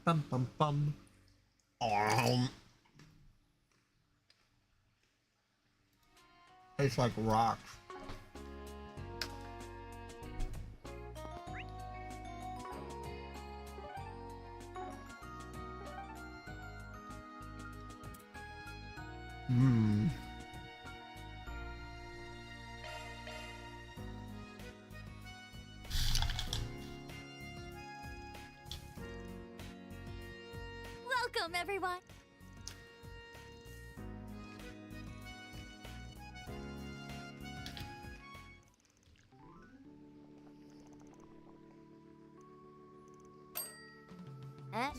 Bum bum bum. Tastes like rocks. Mmm. Welcome, everyone. Eh?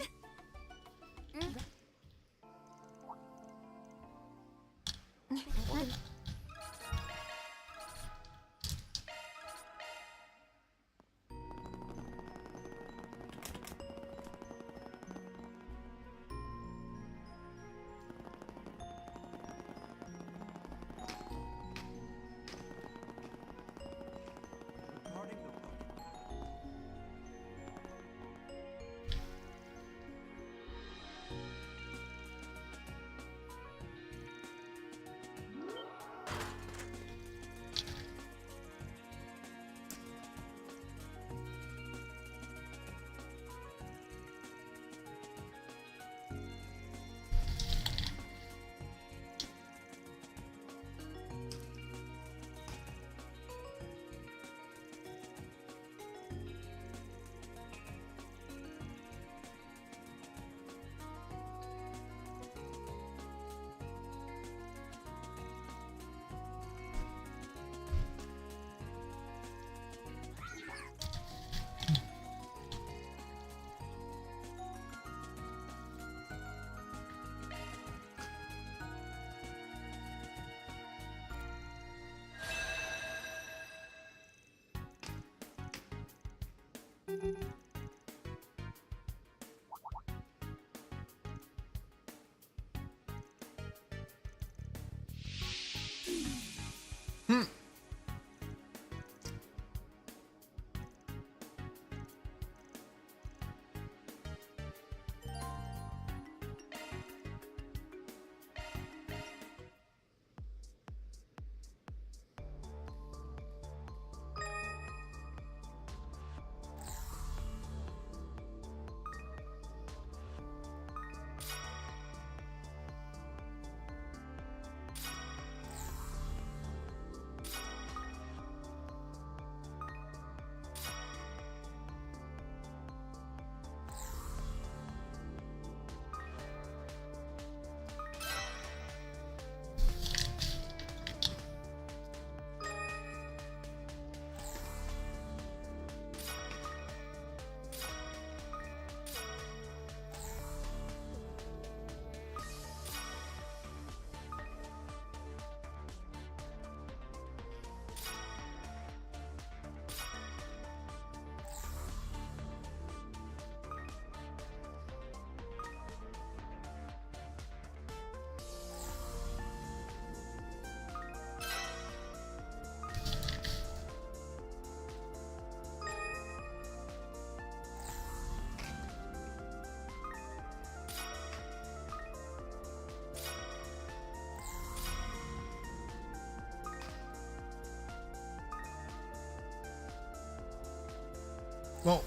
Hmm.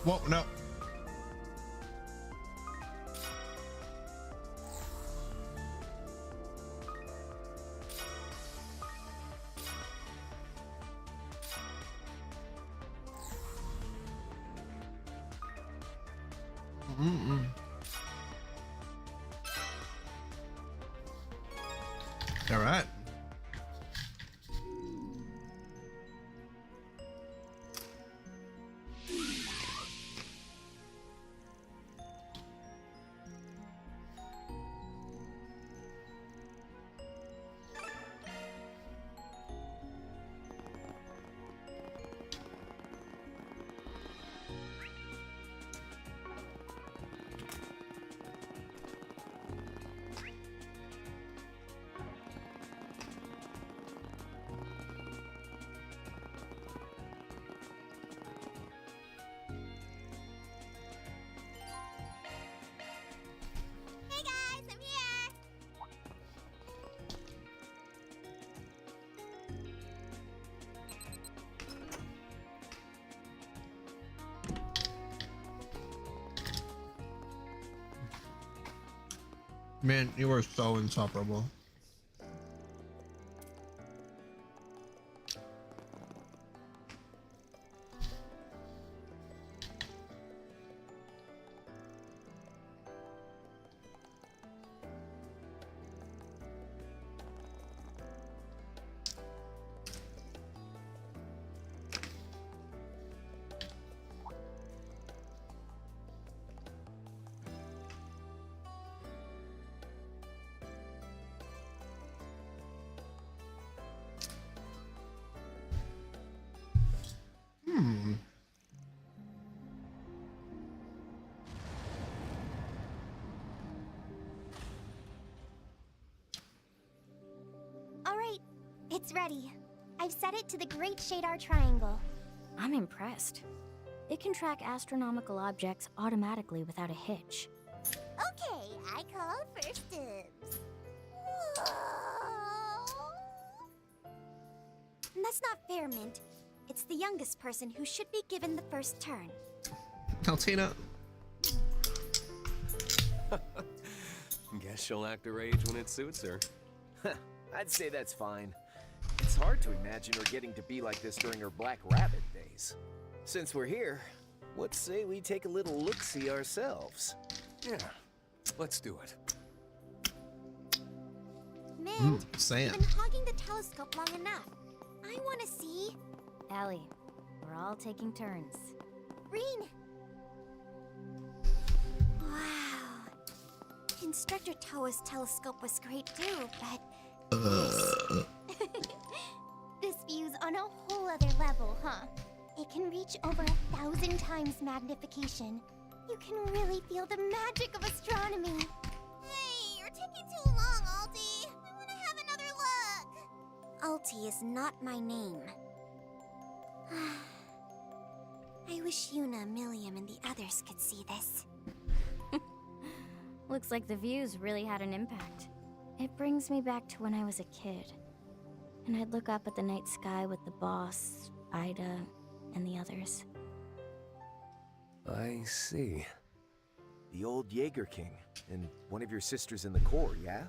Whoa, no. Mm-mm. All right. Man, you were so insufferable. All right, it's ready. I've set it to the Great Shadar Triangle. I'm impressed. It can track astronomical objects automatically without a hitch. Okay, I call first dibs. That's not fair, Mint. It's the youngest person who should be given the first turn. Paltina. Guess she'll act her age when it suits her. I'd say that's fine. It's hard to imagine her getting to be like this during her Black Rabbit days. Since we're here, let's say we take a little look-see ourselves. Yeah, let's do it. Mint, Sam. you've been hogging the telescope long enough. I want to see. Allie, we're all taking turns. Reen. Wow. Instructor Toa's telescope was great too, but this view's on a whole other level, huh? It can reach over 1,000 times magnification. You can really feel the magic of astronomy. Hey, you're taking too long, Alti. I want to have another look. Alti is not my name. I wish Yuna, Milliam, and the others could see this. Looks like the views really had an impact. It brings me back to when I was a kid. And I'd look up at the night sky with the boss, Ida, and the others. I see. The old Jaeger King, and one of your sisters in the Corps, yeah?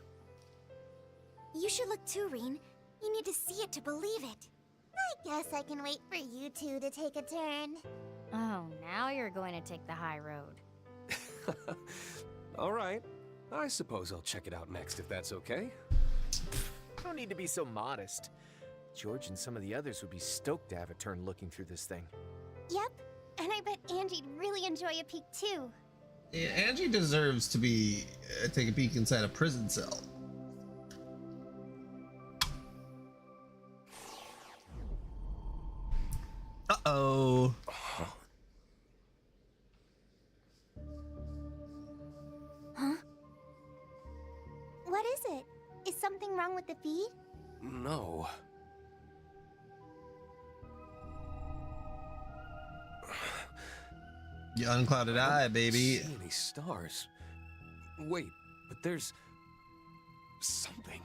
You should look too, Reen. You need to see it to believe it. I guess I can wait for you two to take a turn. Oh, now you're going to take the high road. All right. I suppose I'll check it out next if that's okay. Don't need to be so modest. George and some of the others would be stoked to have a turn looking through this thing. Yep, and I bet Angie'd really enjoy a peek too. Yeah, Angie deserves to be take a peek inside a prison cell. Uh-oh. Huh? What is it? Is something wrong with the feed? No. You unclouded eye, baby. See any stars? Wait, but there's something.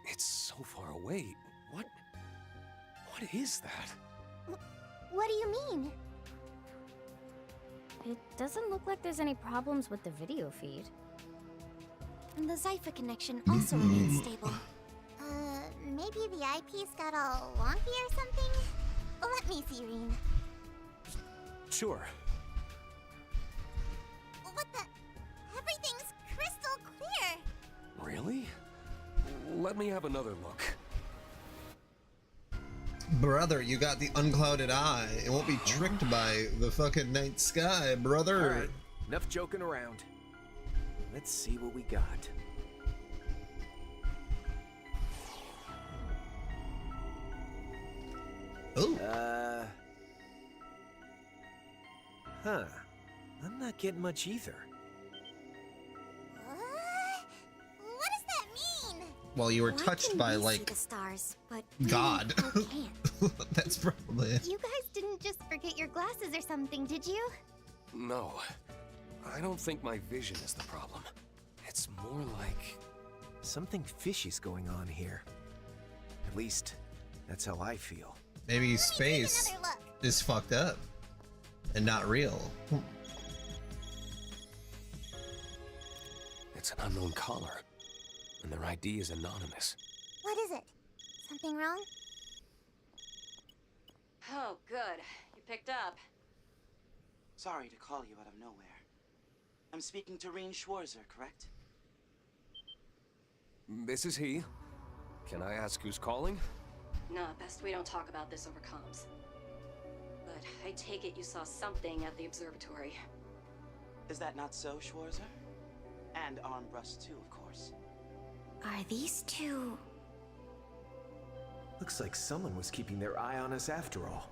It's so far away. What is that? What do you mean? It doesn't look like there's any problems with the video feed. And the Zypha connection also remains stable. Maybe the eyepiece got all wonky or something? Let me see, Reen. Sure. What the? Everything's crystal clear. Really? Let me have another look. Brother, you got the unclouded eye. It won't be tricked by the fucking night sky, brother. All right, enough joking around. Let's see what we got. Oh. Huh. I'm not getting much either. What does that mean? Well, you were touched by like the stars, but God. can't. That's probably it. You guys didn't just forget your glasses or something, did you? No. I don't think my vision is the problem. It's more like Something fishy's going on here. At least, that's how I feel. Maybe space Another look. is fucked up and not real. It's an unknown caller, and their ID is anonymous. What is it? Something wrong? Oh, good. You picked up. Sorry to call you out of nowhere. I'm speaking to Reen Schwarzer, correct? This is he. Can I ask who's calling? No, best we don't talk about this over comms. But I take it you saw something at the observatory. Is that not so, Schwarzer? And Armbrust too, of course. Are these two... Looks like someone was keeping their eye on us after all.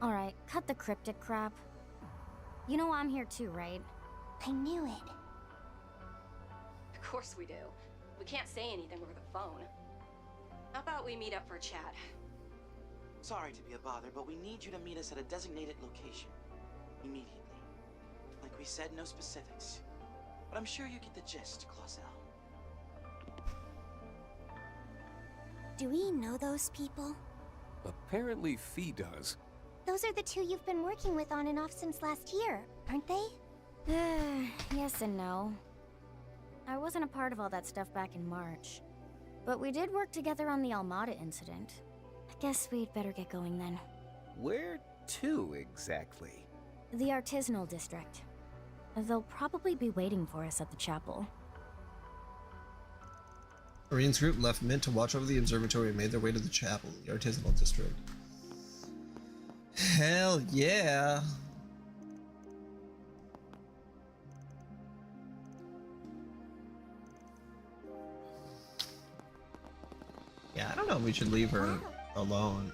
Alright, cut the cryptic crap. You know I'm here too, right? I knew it. Of course we do. We can't say anything over the phone. How about we meet up for a chat? Sorry to be a bother, but we need you to meet us at a designated location. Immediately. Like we said, no specifics. But I'm sure you get the gist, Clausel. Do we know those people? Apparently Fee does. Those are the two you've been working with on and off since last year, aren't they? Yes and no. I wasn't a part of all that stuff back in March. But we did work together on the Almada incident. I guess we'd better get going then. Where to, exactly? The Artisanal District. They'll probably be waiting for us at the chapel. Marine's group left Mint to watch over the observatory and made their way to the chapel, the Artisanal District. Hell yeah! Yeah, I don't know if we should leave her alone.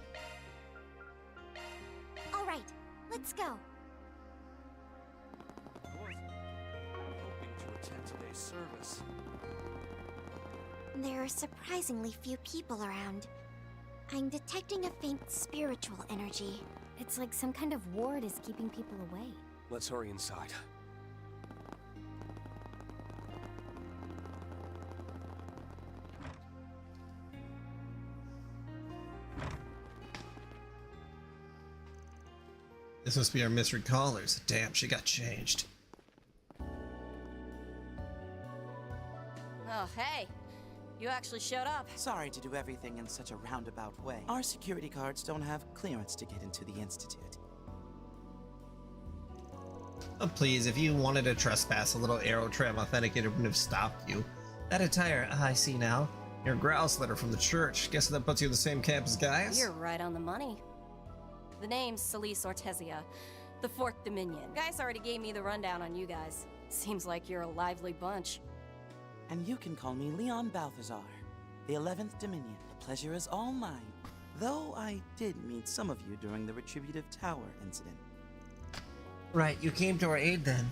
All right, let's go. Hoping to attend today's service. There are surprisingly few people around. I'm detecting a faint spiritual energy. It's like some kind of ward is keeping people away. Let's hurry inside. This must be our mystery callers. Damn, she got changed. Oh, hey. You actually showed up. Sorry to do everything in such a roundabout way. Our security cards don't have clearance to get into the Institute. Oh, please, if you wanted to trespass, a little arrow tram authenticator wouldn't have stopped you. That attire, I see now. You're a grouse litter from the church. Guess that puts you in the same camp as Gaius? You're right on the money. The name's Celise Ortesia, the Fourth Dominion. Guys already gave me the rundown on you guys. Seems like you're a lively bunch. And you can call me Leon Balthazar, the 11th Dominion. The pleasure is all mine. Though I did meet some of you during the Retributive Tower incident. Right, you came to our aid then.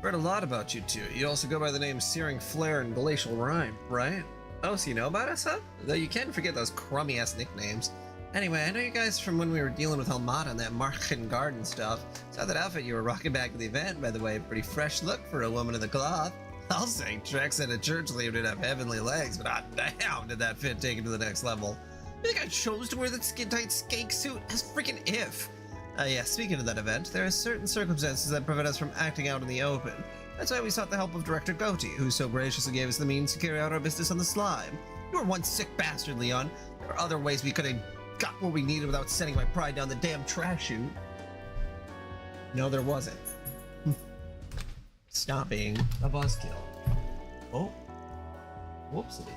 Heard a lot about you two. You also go by the names Searing Flare and Glacial Rime, right? Oh, so you know about us, huh? Though you can't forget those crummy-ass nicknames. Anyway, I know you guys from when we were dealing with Almada and that Marchen Garden stuff. Saw that outfit you were rocking back to the event, by the way. Pretty fresh look for a woman in the cloth. I'll say Trex at a church leader did have heavenly legs, but hot damn did that fit take it to the next level. You think I chose to wear that skin-tight skate suit? As freaking if. Yeah, speaking of that event, there are certain circumstances that prevent us from acting out in the open. That's why we sought the help of Director Goatee, who so graciously gave us the means to carry out our business on the slime. You were one sick bastard, Leon. There are other ways we could have got what we needed without setting my pride down the damn trash chute. No, there wasn't. Stop being a buzzkill. Oh. Whoopsie.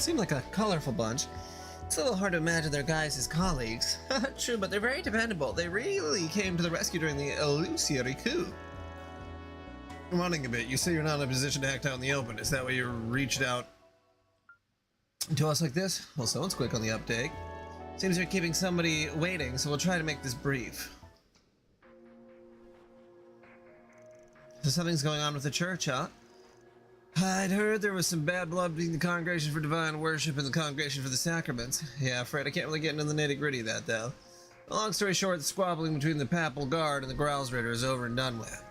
seem like a colorful bunch. It's a little hard to imagine their guys as colleagues. True, but they're very dependable. They really came to the rescue during the Illusory coup. Running a bit, you say you're not in a position to act out in the open. Is that why you reached out to us like this? Well, someone's quick on the uptake. Seems you're keeping somebody waiting, so we'll try to make this brief. So something's going on with the church, huh? I'd heard there was some bad blood between the Congregation for Divine Worship and the Congregation for the Sacraments. Yeah, Fred, I can't really get into the nitty-gritty of that, though. Long story short, the squabbling between the Papal Guard and the Growlsritter is over and done with.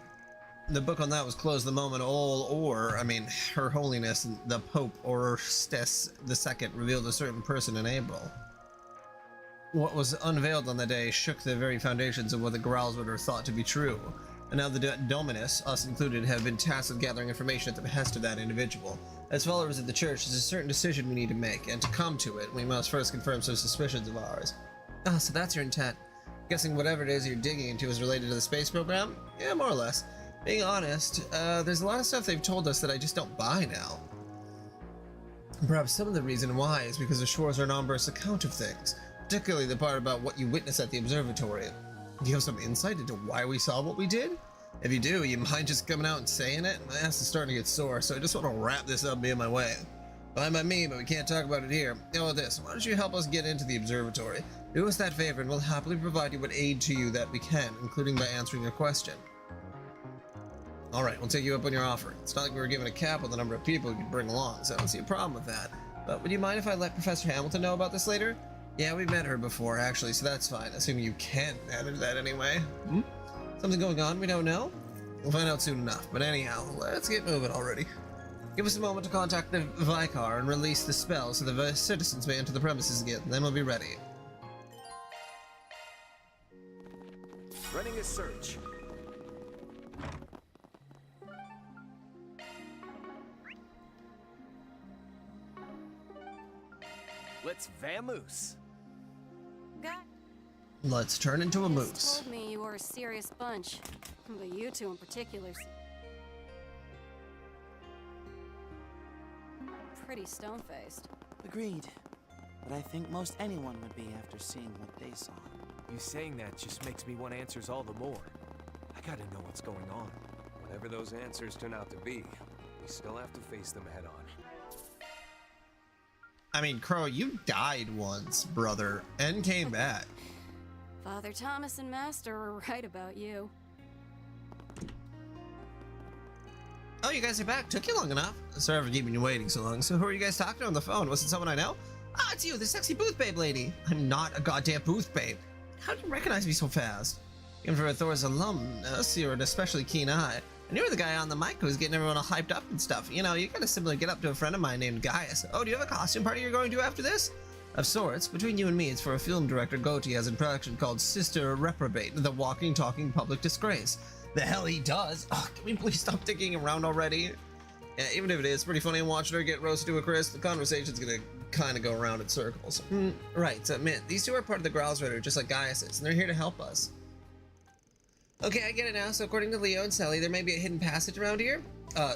The book on that was closed the moment Her Holiness, the Pope Orestes II, revealed a certain person in April. What was unveiled on that day shook the very foundations of what the Growlsritter thought to be true. And now the Dominus, us included, have been tasked with gathering information at the behest of that individual. As followers of the Church, there's a certain decision we need to make, and to come to it, we must first confirm some suspicions of ours. Ah, so that's your intent. Guessing whatever it is you're digging into is related to the space program? Yeah, more or less. Being honest, there's a lot of stuff they've told us that I just don't buy now. Perhaps some of the reason why is because Ashore's Renamber's account of things, particularly the part about what you witnessed at the observatory. Do you have some insight into why we saw what we did? If you do, you mind just coming out and saying it? My ass is starting to get sore, so I just want to wrap this up being my way. Fine by me, but we can't talk about it here. How about this? Why don't you help us get into the observatory? Do us that favor and we'll happily provide you what aid to you that we can, including by answering your question. Alright, we'll take you up on your offer. It's not like we were given a cap on the number of people you could bring along, so I don't see a problem with that. But would you mind if I let Professor Hamilton know about this later? Yeah, we met her before, actually, so that's fine. Assuming you can manage that anyway. Something going on we don't know? We'll find out soon enough. But anyhow, let's get moving already. Give us a moment to contact the Vicar and release the spell so the citizens may enter the premises again. Then we'll be ready. Running a search. Let's vamoose. Let's turn into a Just moose. told me you were a serious bunch, but you two in particular. Pretty stone-faced. Agreed. But I think most anyone would be after seeing what they saw. You saying that just makes me want answers all the more. I gotta know what's going on. Whatever those answers turn out to be, we still have to face them head on. I mean, Crow, you died once, brother, and came back. Father Thomas and Master were right about you. Oh, you guys are back. Took you long enough. Sorry for keeping you waiting so long. So who are you guys talking to on the phone? Was it someone I know? Ah, it's you, the sexy booth babe lady. I'm not a goddamn booth babe. How do you recognize me so fast? Even for a Thor's alumnus, you're an especially keen eye. And you were the guy on the mic who was getting everyone all hyped up and stuff. You know, you gotta simply get up to a friend of mine named Gaius. Oh, do you have a costume party you're going to after this? Of sorts. Between you and me, it's for a film director Gotti has in production called Sister Reprobate, the walking, talking public disgrace. The hell he does. Oh, can we please stop digging around already? Yeah, even if it is pretty funny watching her get roasted to a crisp, the conversation's gonna kind of go around in circles. Right, so admit, these two are part of the Growlsritter, just like Gaius is, and they're here to help us. Okay, I get it now. So according to Leo and Sally, there may be a hidden passage around here?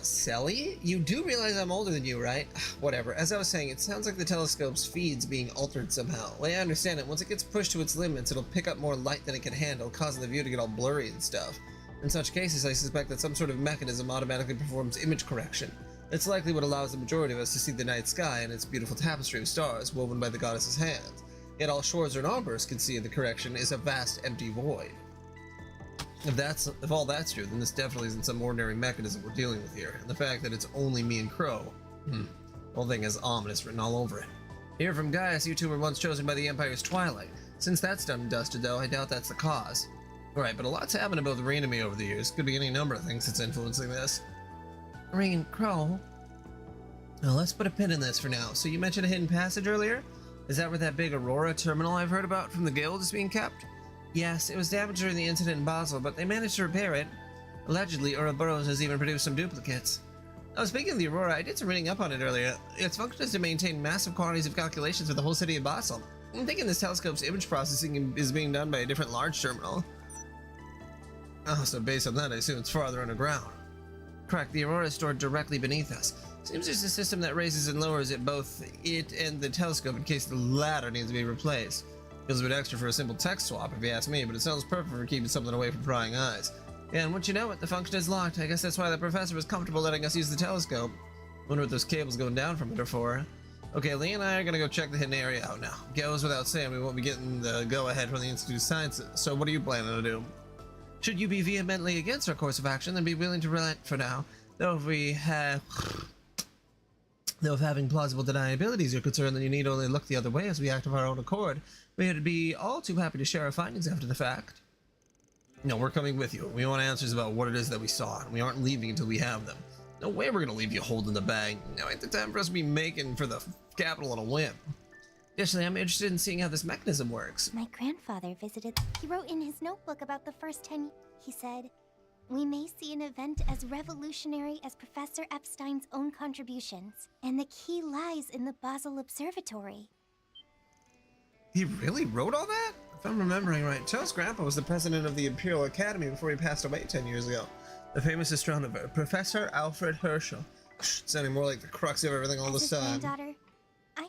Sally? You do realize I'm older than you, right? Whatever. As I was saying, it sounds like the telescope's feed's being altered somehow. The way I understand it, once it gets pushed to its limits, it'll pick up more light than it can handle, causing the view to get all blurry and stuff. In such cases, I suspect that some sort of mechanism automatically performs image correction. It's likely what allows the majority of us to see the night sky and its beautiful tapestry of stars woven by the goddess's hands. Yet all Shores or Nombers can see in the correction is a vast empty void. If all that's true, then this definitely isn't some ordinary mechanism we're dealing with here. And the fact that it's only me and Crow, the whole thing has ominous written all over it. Hear from Gaius, you two were once chosen by the Empire's twilight. Since that's done and dusted, though, I doubt that's the cause. Right, but a lot's happened about the Reign to me over the years. Could be any number of things that's influencing this. Reign, Crow. Now let's put a pin in this for now. So you mentioned a hidden passage earlier? Is that where that big Aurora terminal I've heard about from the Guild is being kept? Yes, it was damaged during the incident in Basel, but they managed to repair it. Allegedly, Ouroboros has even produced some duplicates. Now, speaking of the Aurora, I did some reading up on it earlier. Its function is to maintain massive quantities of calculations for the whole city of Basel. I'm thinking this telescope's image processing is being done by a different large terminal. Oh, so based on that, I assume it's farther underground. Correct, the Aurora is stored directly beneath us. Seems there's a system that raises and lowers it, both it and the telescope, in case the latter needs to be replaced. Feels a bit extra for a simple tech swap, if you ask me, but it sounds perfect for keeping something away from prying eyes. Yeah, and once you know it, the function is locked. I guess that's why the professor was comfortable letting us use the telescope. Wonder what those cables going down from it are for. Okay, Lee and I are gonna go check the hidden area out now. Goes without saying, we won't be getting the go-ahead from the Institute of Sciences, so what are you planning to do? Should you be vehemently against our course of action, then be willing to relent for now. Though if having plausible deniability is your concern, then you need only look the other way as we act of our own accord. We'd be all too happy to share our findings after the fact. No, we're coming with you. We want answers about what it is that we saw, and we aren't leaving until we have them. No way we're gonna leave you holding the bag. Now ain't the time for us to be making for the capital on a whim. Additionally, I'm interested in seeing how this mechanism works. My grandfather visited. He wrote in his notebook about the first 10. He said, "We may see an event as revolutionary as Professor Epstein's own contributions, and the key lies in the Basel Observatory." He really wrote all that? If I'm remembering right, To's grandpa was the president of the Imperial Academy before he passed away 10 years ago. The famous astronomer, Professor Alfred Herschel. Sounding more like the crux of everything all As the his time. granddaughter,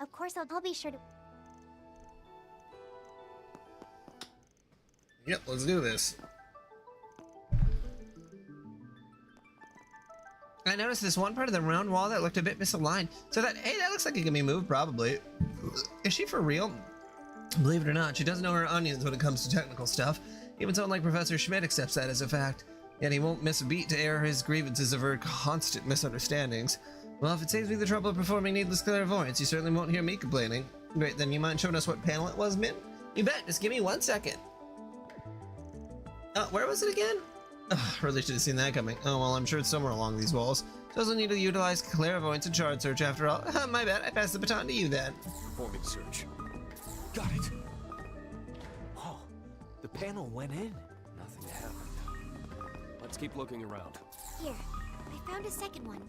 of course, I'll be sure to. Yep, let's do this. I noticed this one part of the round wall that looked a bit misaligned. So that, hey, that looks like it can be moved, probably. Is she for real? Believe it or not, she doesn't know her onions when it comes to technical stuff. Even someone like Professor Schmidt accepts that as a fact. Yet he won't miss a beat to air his grievances of her constant misunderstandings. Well, if it saves me the trouble of performing needless clairvoyance, you certainly won't hear me complaining. Great, then you mind showing us what panel it was, Min? You bet, just give me 1 second. Where was it again? Ugh, really should have seen that coming. Oh, well, I'm sure it's somewhere along these walls. Doesn't need to utilize clairvoyance and chart search after all. My bad, I passed the baton to you then. Performing search. Got it. Oh, the panel went in. Nothing happened. Let's keep looking around. Here, I found a second one.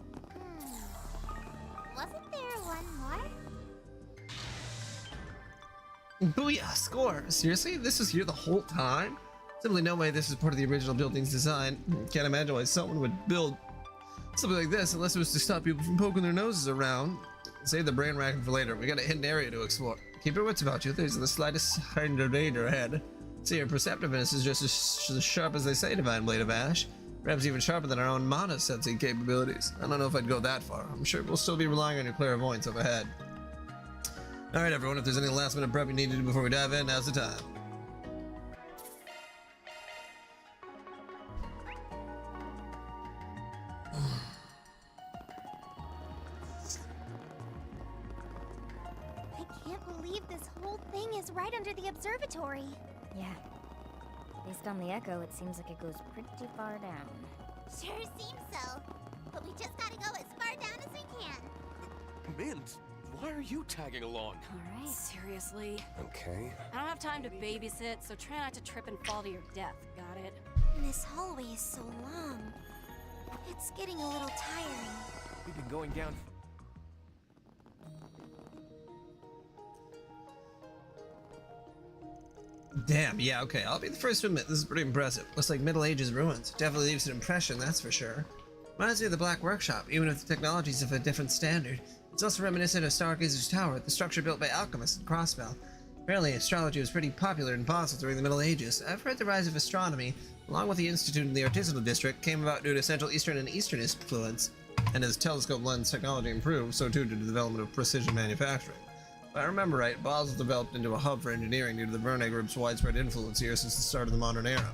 Wasn't there one more? Booyah, score! Seriously? This was here the whole time? Simply no way this is part of the original building's design. Can't imagine why someone would build something like this unless it was to stop people from poking their noses around. Save the brain racking for later. We got a hidden area to explore. Keep your wits about you. There's the slightest sign of danger ahead. See, your perceptiveness is just as sharp as they say, Divine Blade of Ash. Perhaps even sharper than our own mana sensing capabilities. I don't know if I'd go that far. I'm sure we'll still be relying on your clairvoyance up ahead. Alright everyone, if there's any last minute prep you need to do before we dive in, now's the time. I can't believe this whole thing is right under the observatory. Yeah. Based on the echo, it seems like it goes pretty far down. Sure seems so. But we just gotta go as far down as we can. Mint, why are you tagging along? All right. Seriously? Okay. I don't have time to babysit, so try not to trip and fall to your death, got it? This hallway is so long. It's getting a little tiring. We've been going down. Damn, yeah, okay, I'll be the first to admit this is pretty impressive. Looks like Middle Ages ruins. Definitely leaves an impression, that's for sure. Reminds me of the Black Workshop, even if the technology's of a different standard. It's also reminiscent of Stargazer's Tower, the structure built by alchemists in Crossbell. Apparently, astrology was pretty popular in Basel during the Middle Ages. I've heard the rise of astronomy, along with the Institute in the Artisanal District, came about due to Central Eastern and Eastern influence, and as telescope lens technology improved, so too did the development of precision manufacturing. If I remember right, Basel developed into a hub for engineering due to the Verne Group's widespread influence here since the start of the modern era.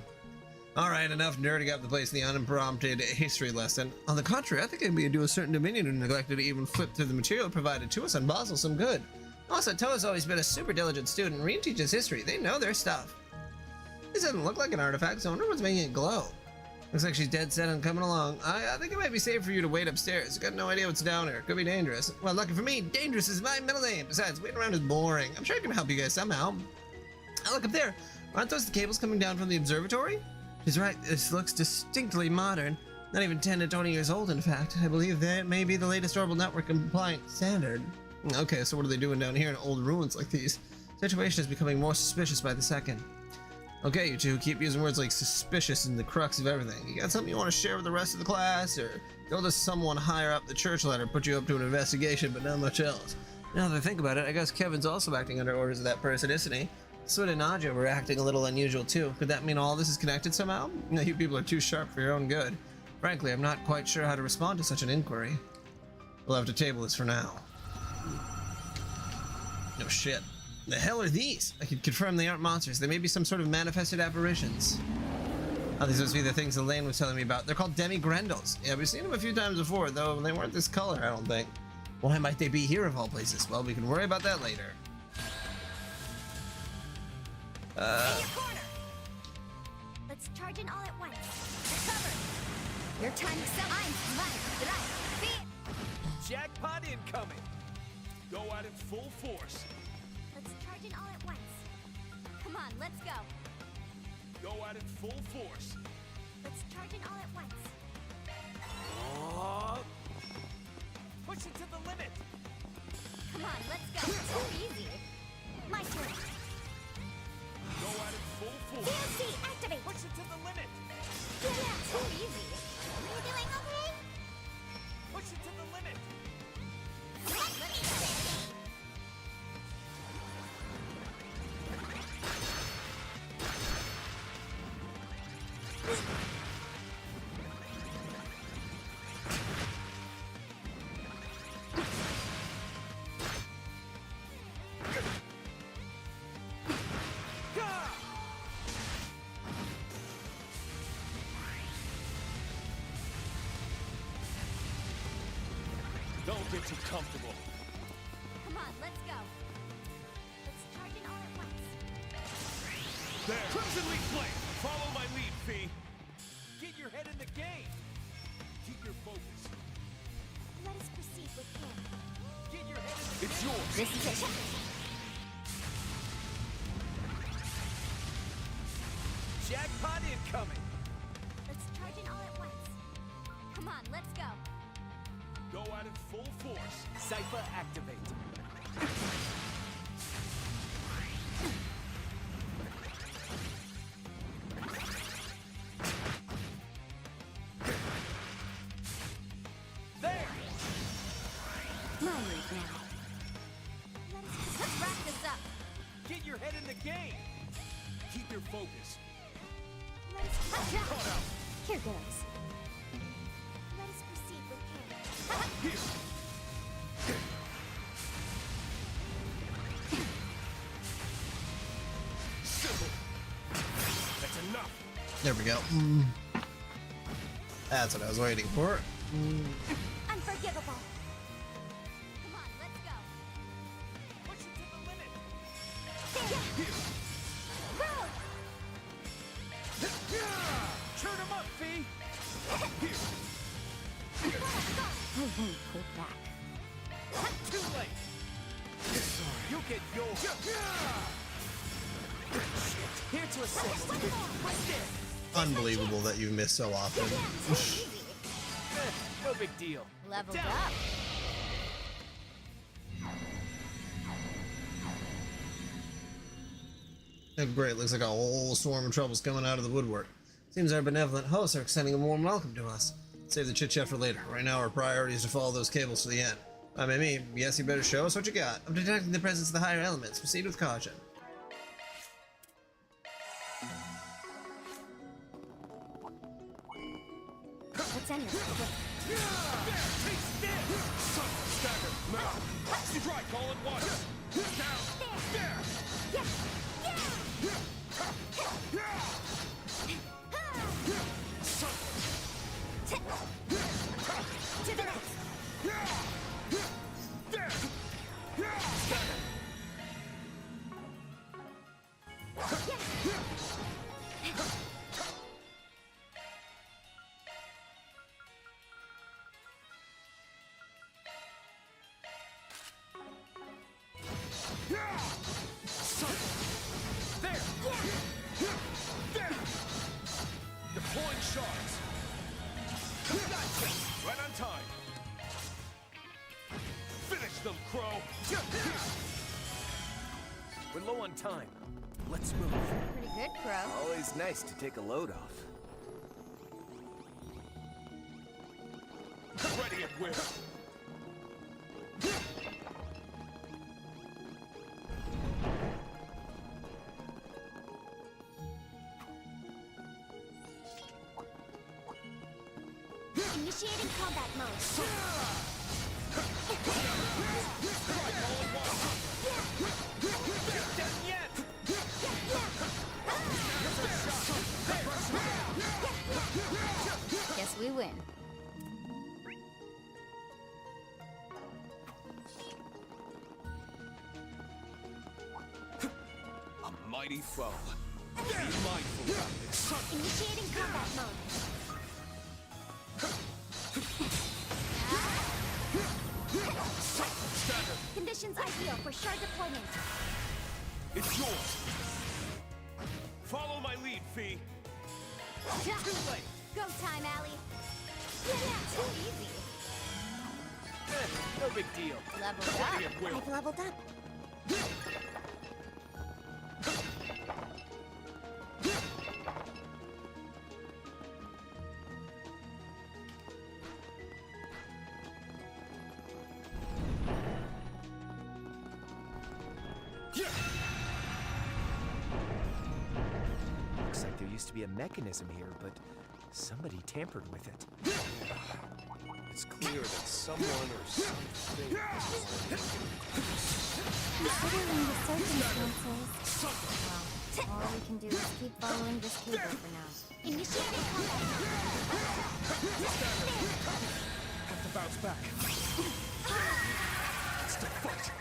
Alright, enough nerding up the place in the unprompted history lesson. On the contrary, I think it'd be due a certain Dominion who neglected to even flip through the material provided to us on Basel some good. Also, Toa's always been a super diligent student. Reem teaches history. They know their stuff. This doesn't look like an artifact, so I wonder what's making it glow. Looks like she's dead set on coming along. I think it might be safe for you to wait upstairs. Got no idea what's down here. Could be dangerous. Well, lucky for me, dangerous is my middle name. Besides, waiting around is boring. I'm sure I can help you guys somehow. Oh, look up there. Aren't those the cables coming down from the observatory? She's right. This looks distinctly modern. Not even 10 to 20 years old, in fact. I believe that may be the latest orbital network compliant standard. Okay, so what are they doing down here in old ruins like these? The situation is becoming more suspicious by the second. Okay, you two keep using words like suspicious and the crux of everything. You got something you want to share with the rest of the class, or go to someone higher up the church ladder, put you up to an investigation, but not much else? Now that I think about it, I guess Kevin's also acting under orders of that person, isn't he? Swin and Nadja were acting a little unusual too. Could that mean all this is connected somehow? No, you people are too sharp for your own good. Frankly, I'm not quite sure how to respond to such an inquiry. We'll have to table this for now. No shit. The hell are these? I can confirm they aren't monsters. They may be some sort of manifested apparitions. Oh, these must be the things Elaine was telling me about. They're called Demi-Grendels. Yeah, we've seen them a few times before, though they weren't this color, I don't think. Why might they be here of all places? Well, we can worry about that later. In your corner. Let's charge in all at once. You're covered. Your time is up. I'm Jackpot incoming! Go at it full force. Let's charge in all at once. Come on, let's go. Go at it full force. Let's charge in all at once. Oh. Push it to the limit! Come on, let's go. Too easy. My turn. Go at it full force. DSC, activate. Push it to the limit! Yeah, too easy. Are you doing okay? Push it to the limit! Let's go. Don't get too comfortable. Come on, let's go. Let's charge in all at once. There. Crimson Leaf Flame. Follow my lead, Fee. Get your head in the game! Keep your focus. Let us proceed with him. Get your head in the It's game! yours. This is it. Jackpot incoming! Let's charge in all at once. Come on, let's go. Go at it full force. Cypher activate. There! My move now. Let's wrap this up. Get your head in the game! Keep your focus. Let's touch out. Caught out. Here goes. Let us proceed with him. Here. Simple. That's enough. There we go. That's what I was waiting for. Unforgivable. Come on, let's go. Push it to the limit! There. Roll. Turn him up, Fee! I won't hold back. Too late! You get yours! Here to assist. Unbelievable that you miss so often. No big deal. Leveled Down. up. Oh, great, looks like a whole swarm of troubles coming out of the woodwork. Seems our benevolent hosts are extending a warm welcome to us. Save the chit-chat for later. Right now our priority is to follow those cables to the end. I mean, yes, you better show us what you got. I'm detecting the presence of the higher elements. Proceed with caution. What's in your Stagger. Now. Strike all at once. Down. There. To the next. Deploying shards. Right on time. Finish them, Crow. We're low on time. Let's move. Pretty good, Crow. Always nice to take a load off. Ready at will. Initiating combat mode. Guess we win. A mighty foe. Be mindful about this. Initiating combat mode. Conditions ideal for shard deployment. It's yours. Follow my lead, Fee. Too late. Go time, Allie. Yeah, too easy. No big deal. Leveled up. Ready at will. I've leveled up. Looks like there used to be a mechanism here, but somebody tampered with it. It's clear that someone or something. Considering the circumstances, Well, all we can do is keep following this cable for now. initiating combat Have to bounce back. Still fight.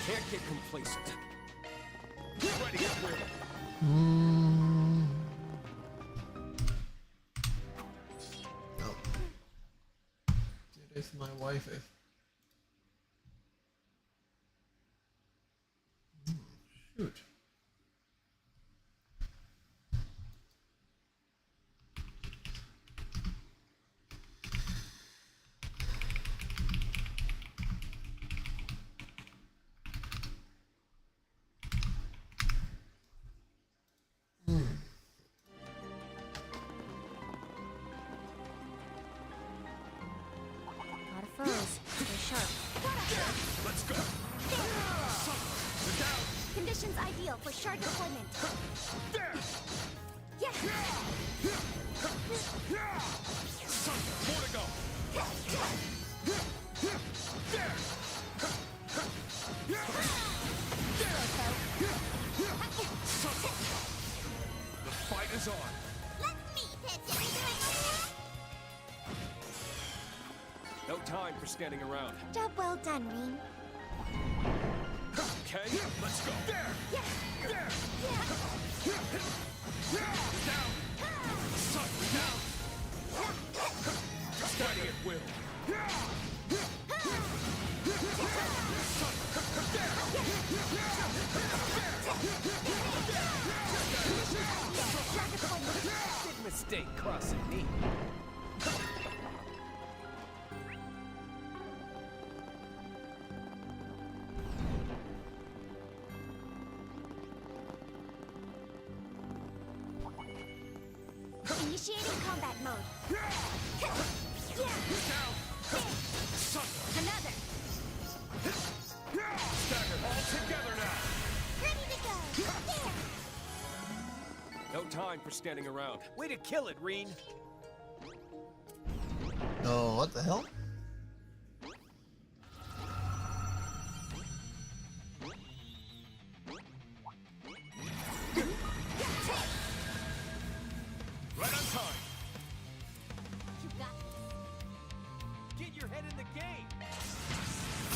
Can't get complacent. Ready at will. No. It is my wife. Shoot. Lot of foes. They're sharp. Let's go. They're down. conditions ideal for shard deployment. There. Yes. More to go. There. The fight is on. Let me pitch it. No time for standing around. Job well done, Rean. Okay, let's go. There. Yes. There. Yeah. Down. Sucker down. Steady at will. Big mistake crossing me. Initiating combat mode. Another. Stagger all together now. Ready to go. There. No time for standing around. Way to kill it, Reen. Oh, what the hell? Right on time. You got Get your head in the game.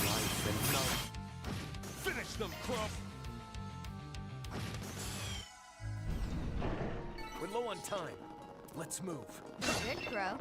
Life and love. Finish them, Crump. We're low on time. Let's move. Good, Crow.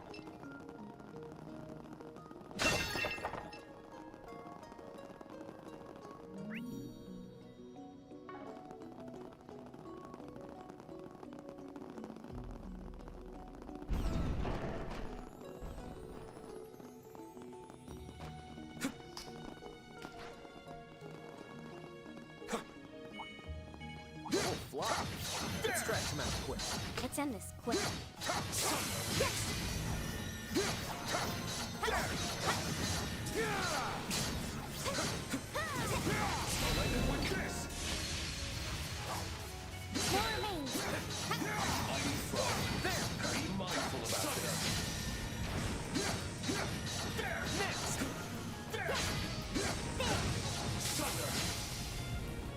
quick. Let's end this quick. More remains.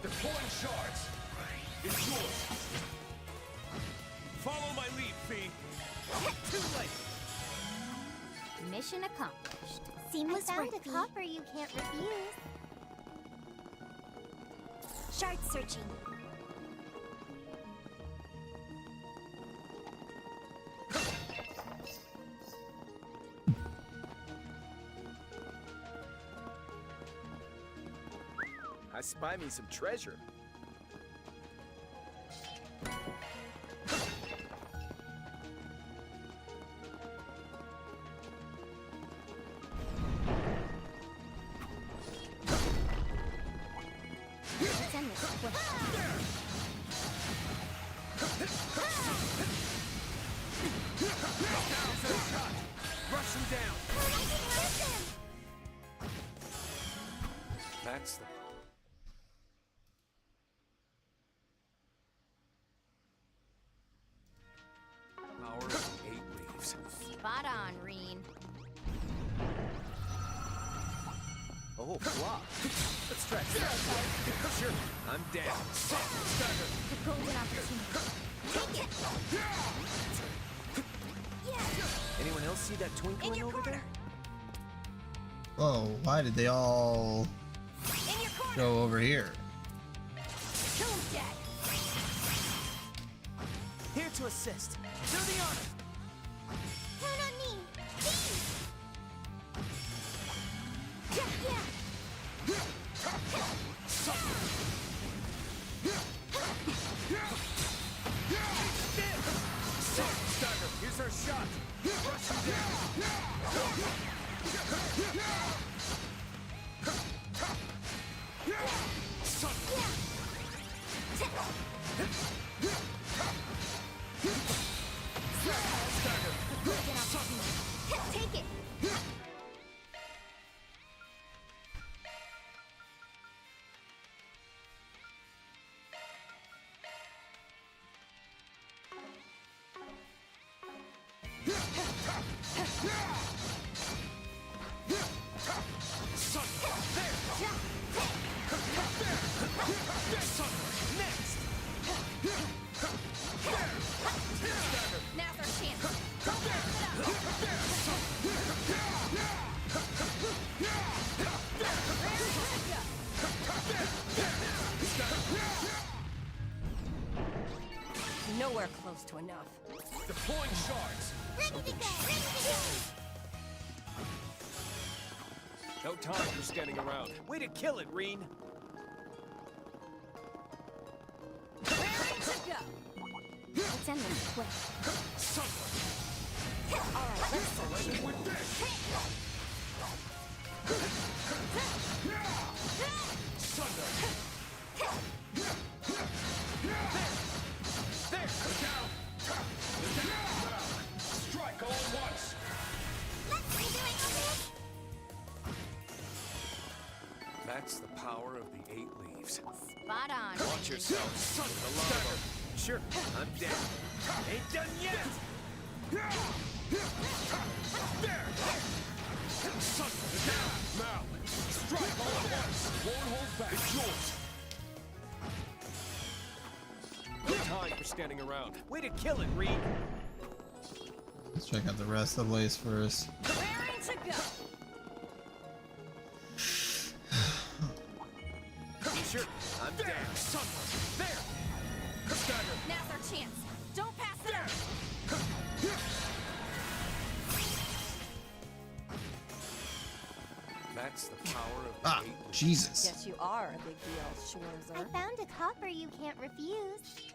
Deploying shards. It's yours. Follow my lead, Fee. Too late. Mission accomplished. Seamless I found found a copper you can't refuse. Shard searching. I spy me some treasure. Let's end this quick. Rush him down. Listen! That's the power of the 8 leaves. Spot on, Reen. Oh, flop. Let's try that. Sure, I'm down. The golden opportunity. Take it! Yes! Anyone else see that twinkling over there? Whoa, why did they all In your corner! go over here? Kill him dead! Here to assist. Do the honor. Count on me! Please! Yeah! Stagger, here's our shot. Rush him down. Take it! Now's our chance. Don't pass it up. Nowhere close to enough. Deploying shards. Ready to go! Ready to go! No time for standing around. Way to kill it, Reen. Raring to go. Let's end this quick. Alright, let's Strike all at once. Let's redo it, okay? That's the power of the 8 leaves. Spot on. Watch yourself. There's a lot of them. Sure, I'm down. Ain't done yet. Now, strike all at once. Won't hold back. It's yours. No time for standing around. Way to kill it, Reen. Let's check out the rest of the place first. raring to go. Sure, I'm down. There. Stagger. Now's our chance. Don't pass it up. That's the power of the Ah, 8 leaves. Jesus. Guess you are a big deal, I Schwarzer. found a copper you can't refuse.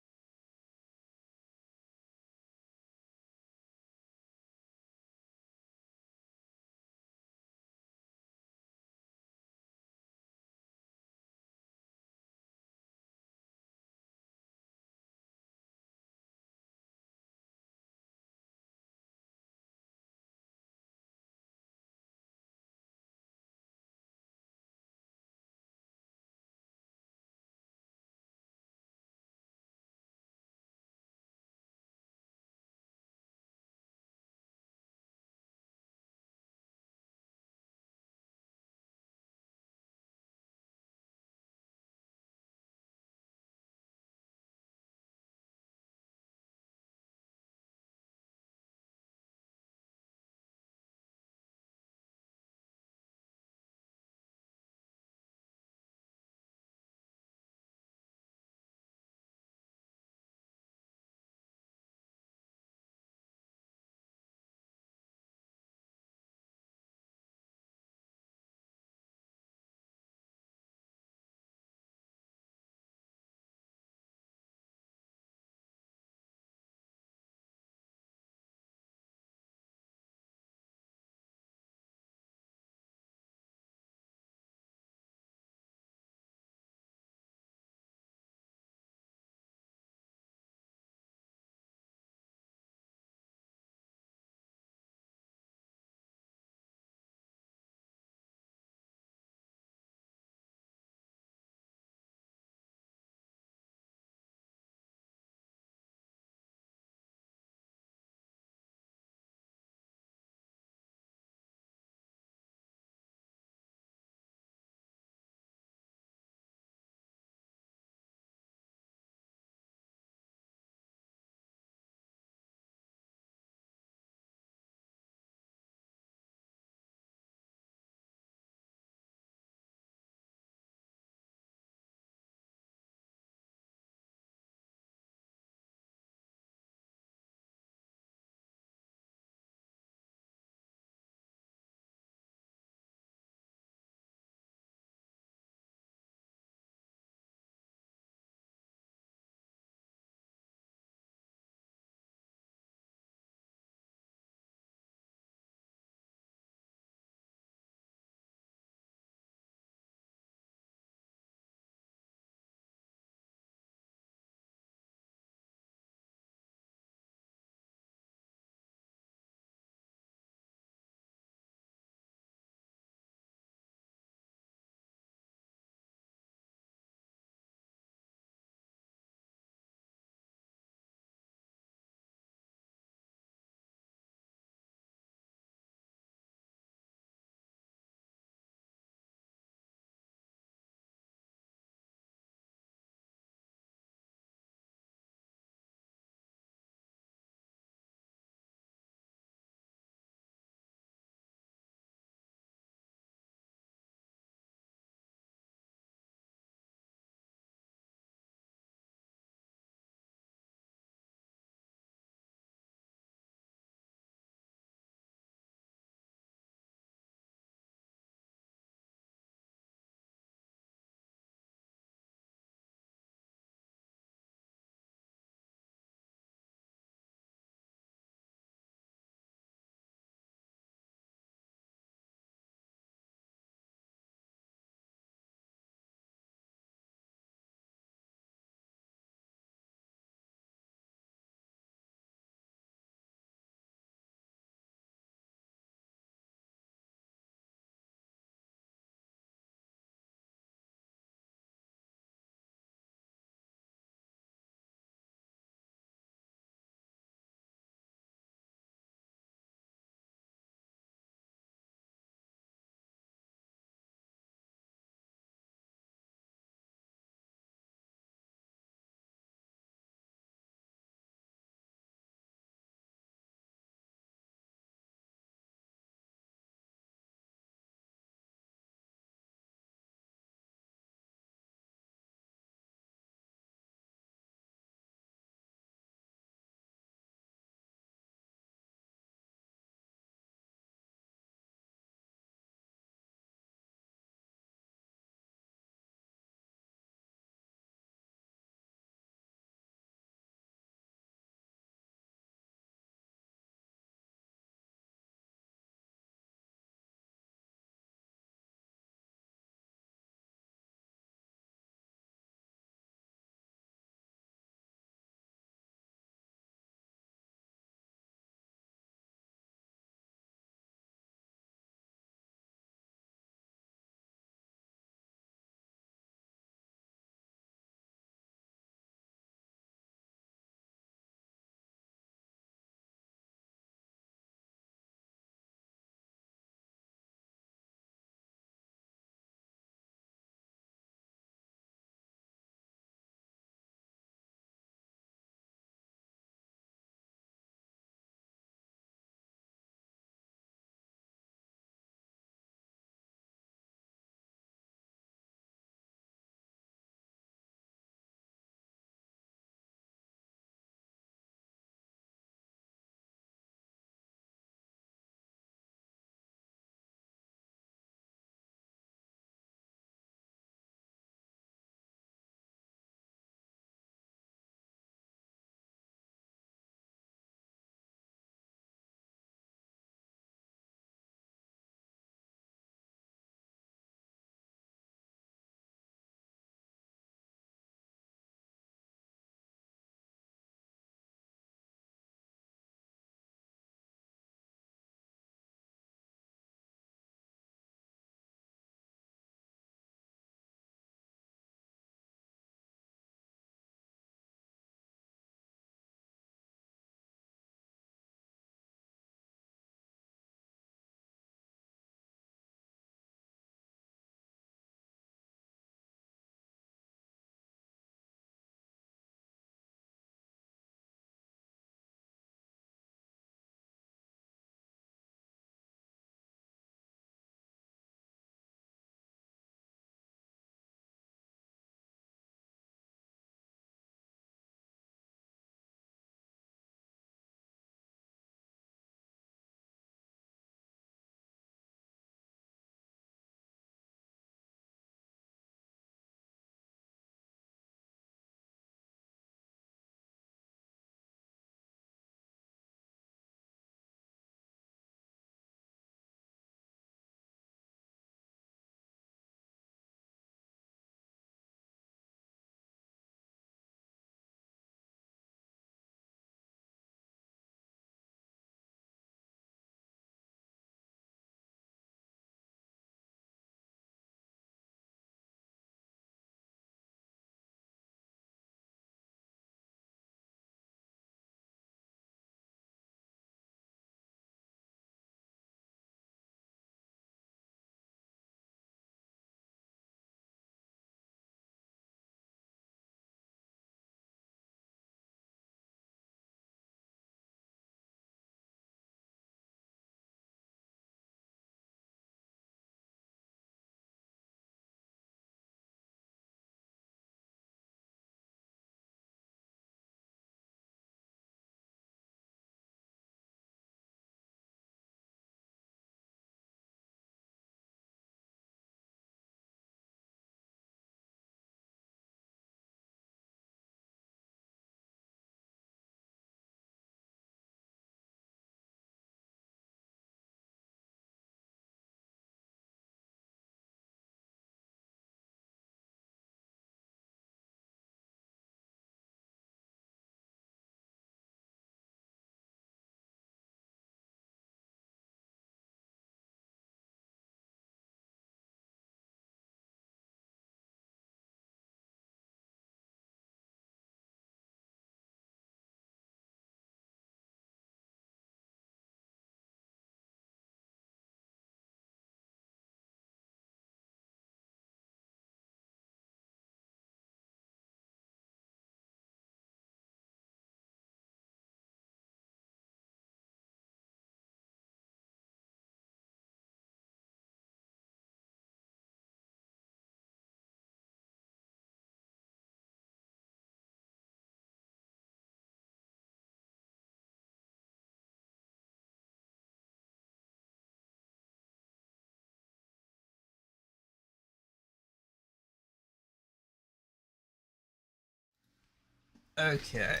Okay.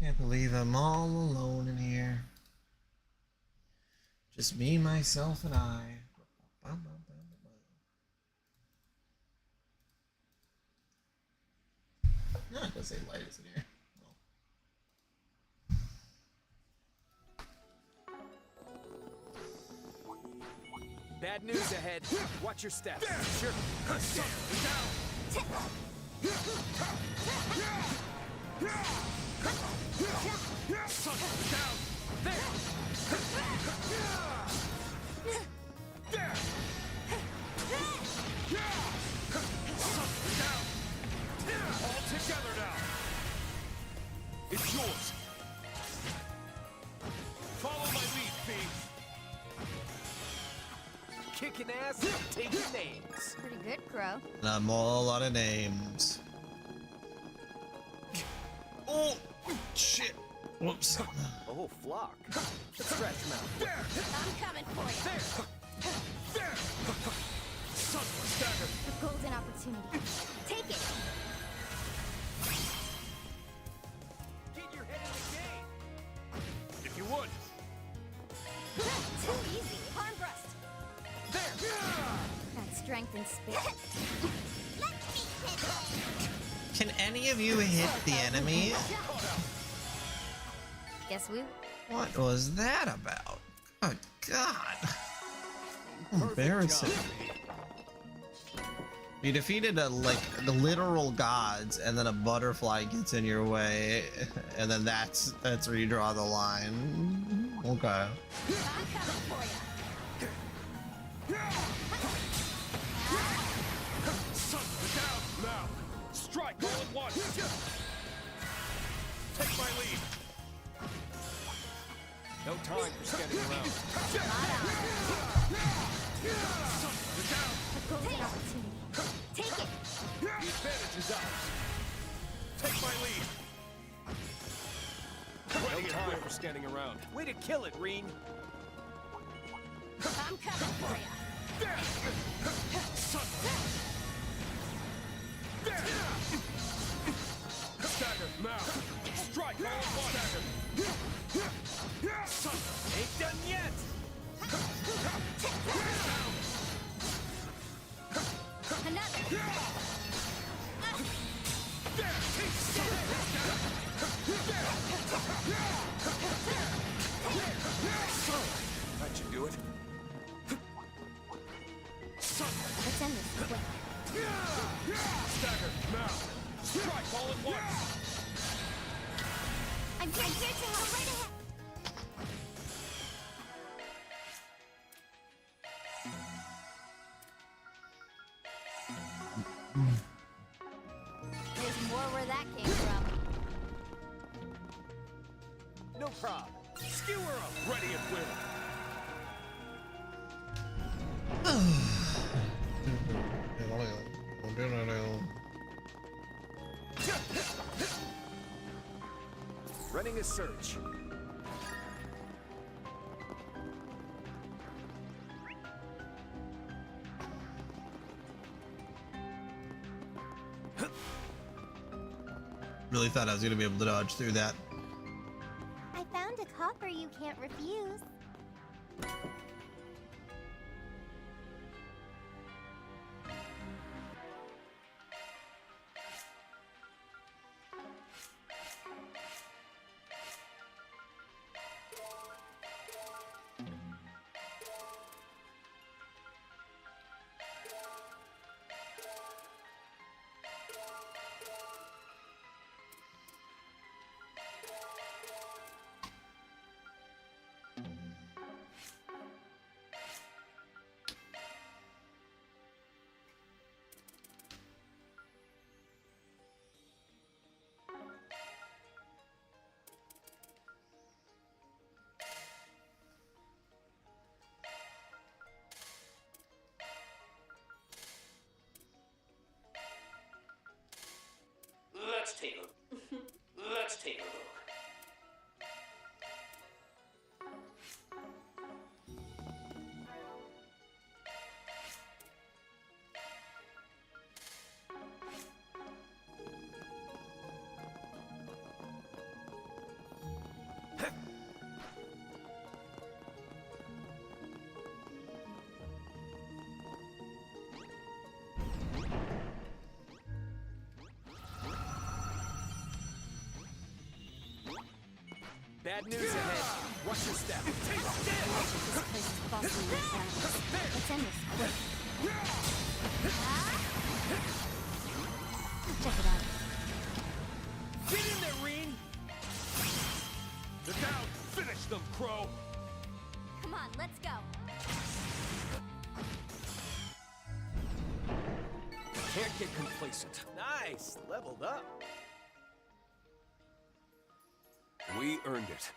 Can't believe I'm all alone in here. Just me, myself, and I. No, it does say light is in here. Bad news ahead. Watch your step. Sure. All together now. It's yours. Follow my lead, Thief. Kicking ass, taking names. Pretty good, Crow. And I'm all a lot of names. Oh, shit. Whoops. Oh, flock. Stretch mouth. I'm coming for you. A golden opportunity. Take it! Get your head in the game. If you would. Too easy. Arm thrust. That strength and speed. Can any of you hit the enemy? Guess we... What was that about? Good God. Embarrassing. You defeated like the literal gods, and then a butterfly gets in your way, and then that's where you draw the line. Okay. I'm coming for you. Now, strike all at once. Take my lead. No time for standing around. A golden opportunity. Take it! The advantage is ours. Take my lead. No time for standing around. Way to kill it, Reen. I'm coming for you. Stagger, now. Strike all at once. Ain't done yet. Another. That should do it. Let's end this quick. Stagger, now. Strike all at once. I'm here to help. Right ahead. There's more where that came from. No problem. Skewer 'em. Ready at will. Running a search. Really thought I was gonna be able to dodge through that. I found a copper you can't refuse. Let's take a look. Bad news ahead. Watch your step. This place is bustling with violence. Let's end this quick. Check it out. Get in there, Reen! Look out! Finish them, Crow! Come on, let's go. Can't get complacent. Nice! Leveled up. We earned it.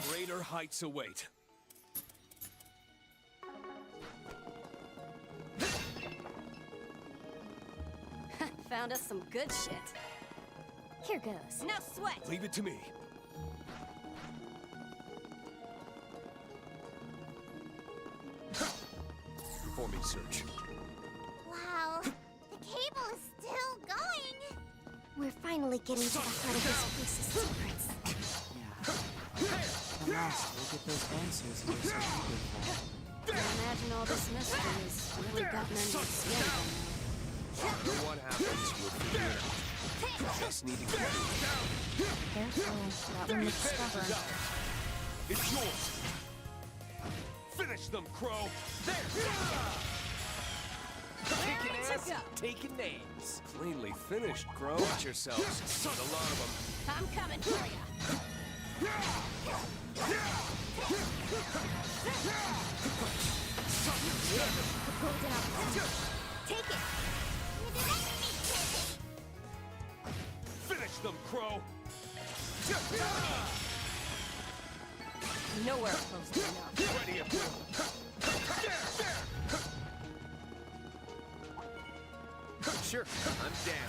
Greater heights await. Found us some good shit. Here goes. No sweat! Leave it to me. Perform a search. Wow, the cable is still going. We're finally getting to the heart of this place's secrets. Yeah. At last, we'll get those answers we're so eager for. I imagine all this mystery has really gotten under your skin. No matter what happens, we'll figure it out. Just need to get it. Careful, that one looks stubborn. It's yours. Finish them, Crow. Kicking to ass, go. taking names. Cleanly finished, Crow. Watch yourselves. There's a lot of them. I'm coming for you. Golden opportunity. Take it. Finish them, Crow. Nowhere close to enough. Ready at will. Sure, I'm down.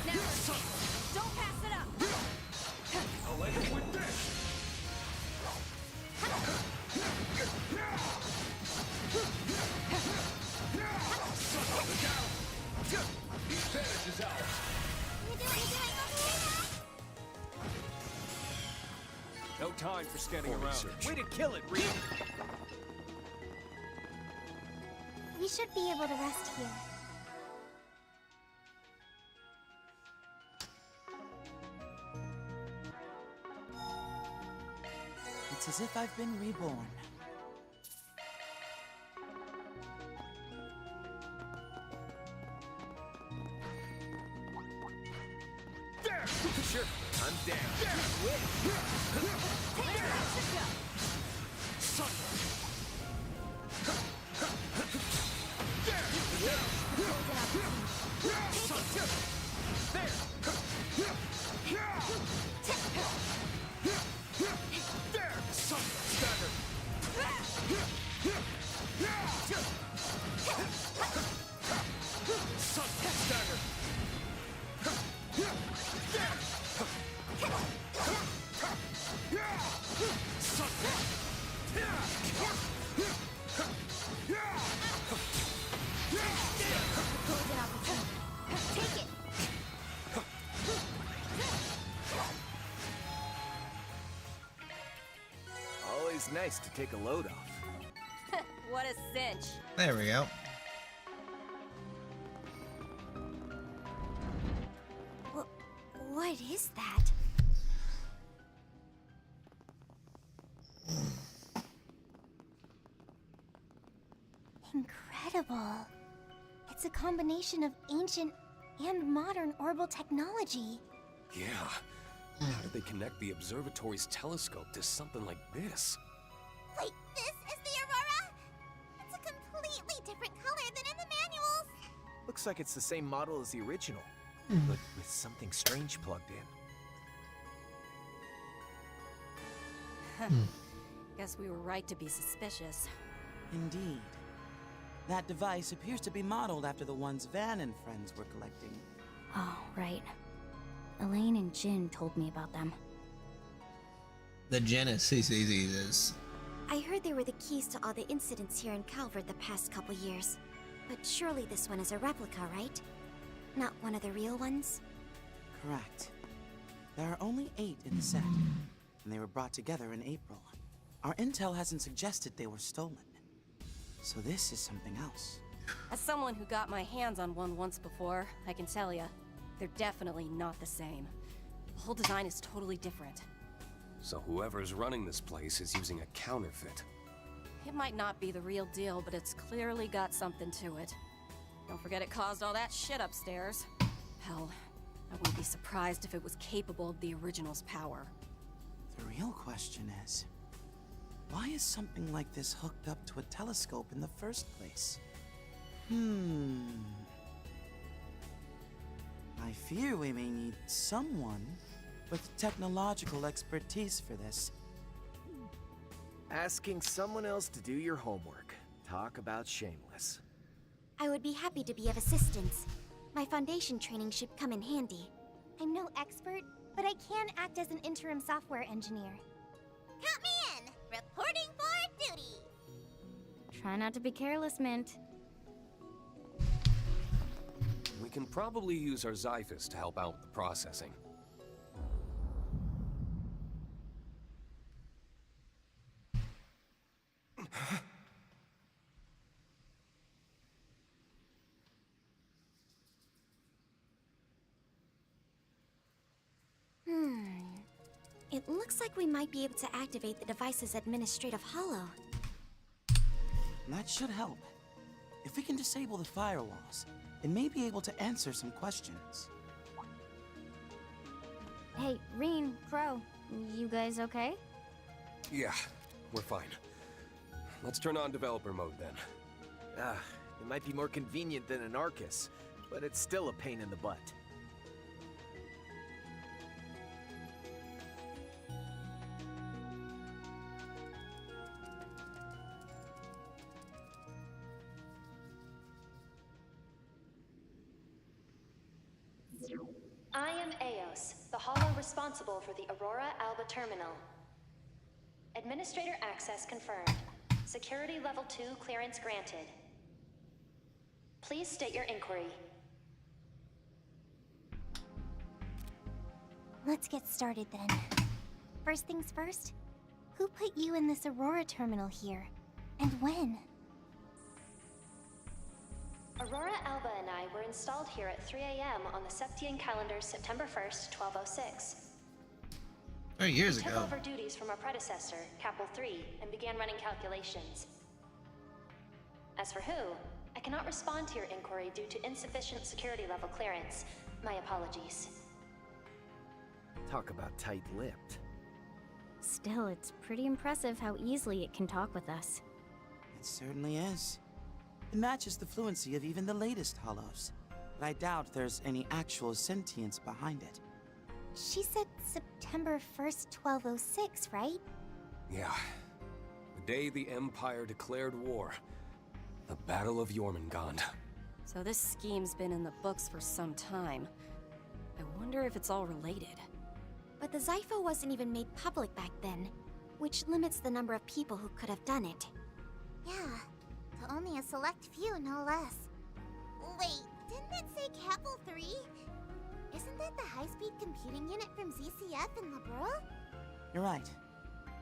Now, don't pass it up. I'll let you with this. The advantage is ours. No time for standing around. Way to kill it, Reed. We should be able to rest here. It's as if I've been reborn. Sure, I'm down. Take it. Always nice to take a load off. What a cinch. There we go. What is that? Incredible. It's a combination of ancient and modern orbital technology. Yeah. How did they connect the observatory's telescope to something like this? Wait, this is the Aurora? It's a completely different color than in the manuals. Looks like it's the same model as the original, but with something strange plugged in. Guess we were right to be suspicious. Indeed. That device appears to be modeled after the ones Van and friends were collecting. Oh, right. Elaine and Jin told me about them. The Genesis is. I heard they were the keys to all the incidents here in Calvert the past couple years. But surely this one is a replica, right? Not one of the real ones? Correct. There are only 8 in the set, and they were brought together in April. Our intel hasn't suggested they were stolen. So this is something else. As someone who got my hands on one once before, I can tell ya, they're definitely not the same. The whole design is totally different. So whoever's running this place is using a counterfeit. It might not be the real deal, but it's clearly got something to it. Don't forget it caused all that shit upstairs. Hell, I wouldn't be surprised if it was capable of the original's power. The real question is, why is something like this hooked up to a telescope in the first place? I fear we may need someone with technological expertise for this. Asking someone else to do your homework. Talk about shameless. I would be happy to be of assistance. My foundation training should come in handy. I'm no expert, but I can act as an interim software engineer. Count me in! Reporting for duty! Try not to be careless, Mint. We can probably use our Xiphus to help out with the processing. It looks like we might be able to activate the device's administrative holo. That should help. If we can disable the firewalls, it may be able to answer some questions. Hey, Reen, Crow, you guys okay? Yeah, we're fine. Let's turn on developer mode then. It might be more convenient than an Arcus, but it's still a pain in the butt. I am Eos, the holo responsible for the Aurora Alba terminal. Administrator access confirmed. Security level 2 clearance granted. Please state your inquiry. Let's get started then. First things first, who put you in this Aurora terminal here? And when? Aurora Alba and I were installed here at 3 a.m. on the Septian calendar September 1st, 1206. 3 years We took ago. over duties from our predecessor, Capel 3, and began running calculations. As for who, I cannot respond to your inquiry due to insufficient security level clearance. My apologies. Talk about tight-lipped. Still, it's pretty impressive how easily it can talk with us. It certainly is. It matches the fluency of even the latest holos, but I doubt there's any actual sentience behind it. She said September 1st, 1206, right? Yeah. The day the Empire declared war. The Battle of Jormungand. So this scheme's been in the books for some time. I wonder if it's all related. But the Xiphos wasn't even made public back then, which limits the number of people who could have done it. Yeah, to only a select few, no less. Wait, didn't it say Capel 3? Isn't that the high-speed computing unit from ZCF in Liberl? You're right.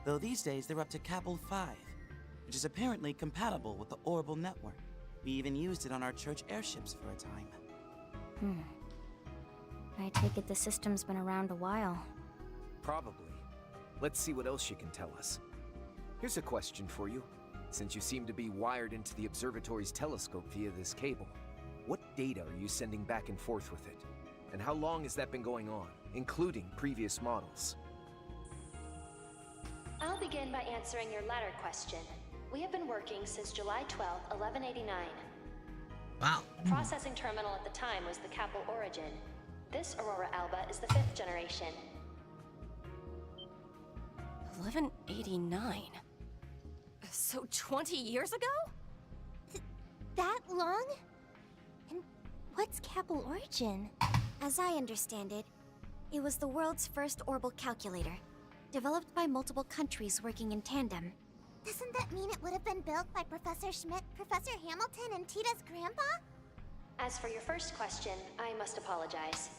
Though these days they're up to Capel 5, which is apparently compatible with the Orbital network. We even used it on our church airships for a time. I take it the system's been around a while. Probably. Let's see what else she can tell us. Here's a question for you. Since you seem to be wired into the observatory's telescope via this cable, what data are you sending back and forth with it? And how long has that been going on, including previous models? I'll begin by answering your latter question. We have been working since July 12, 1189. Wow. The processing terminal at the time was the Capel Origin. This Aurora Alba is the 5th generation. 1189. So 20 years ago? That long? And what's Capel Origin? As I understand it, it was the world's first orbital calculator, developed by multiple countries working in tandem. Doesn't that mean it would have been built by Professor Schmidt, Professor Hamilton, and Tita's grandpa? As for your first question, I must apologize.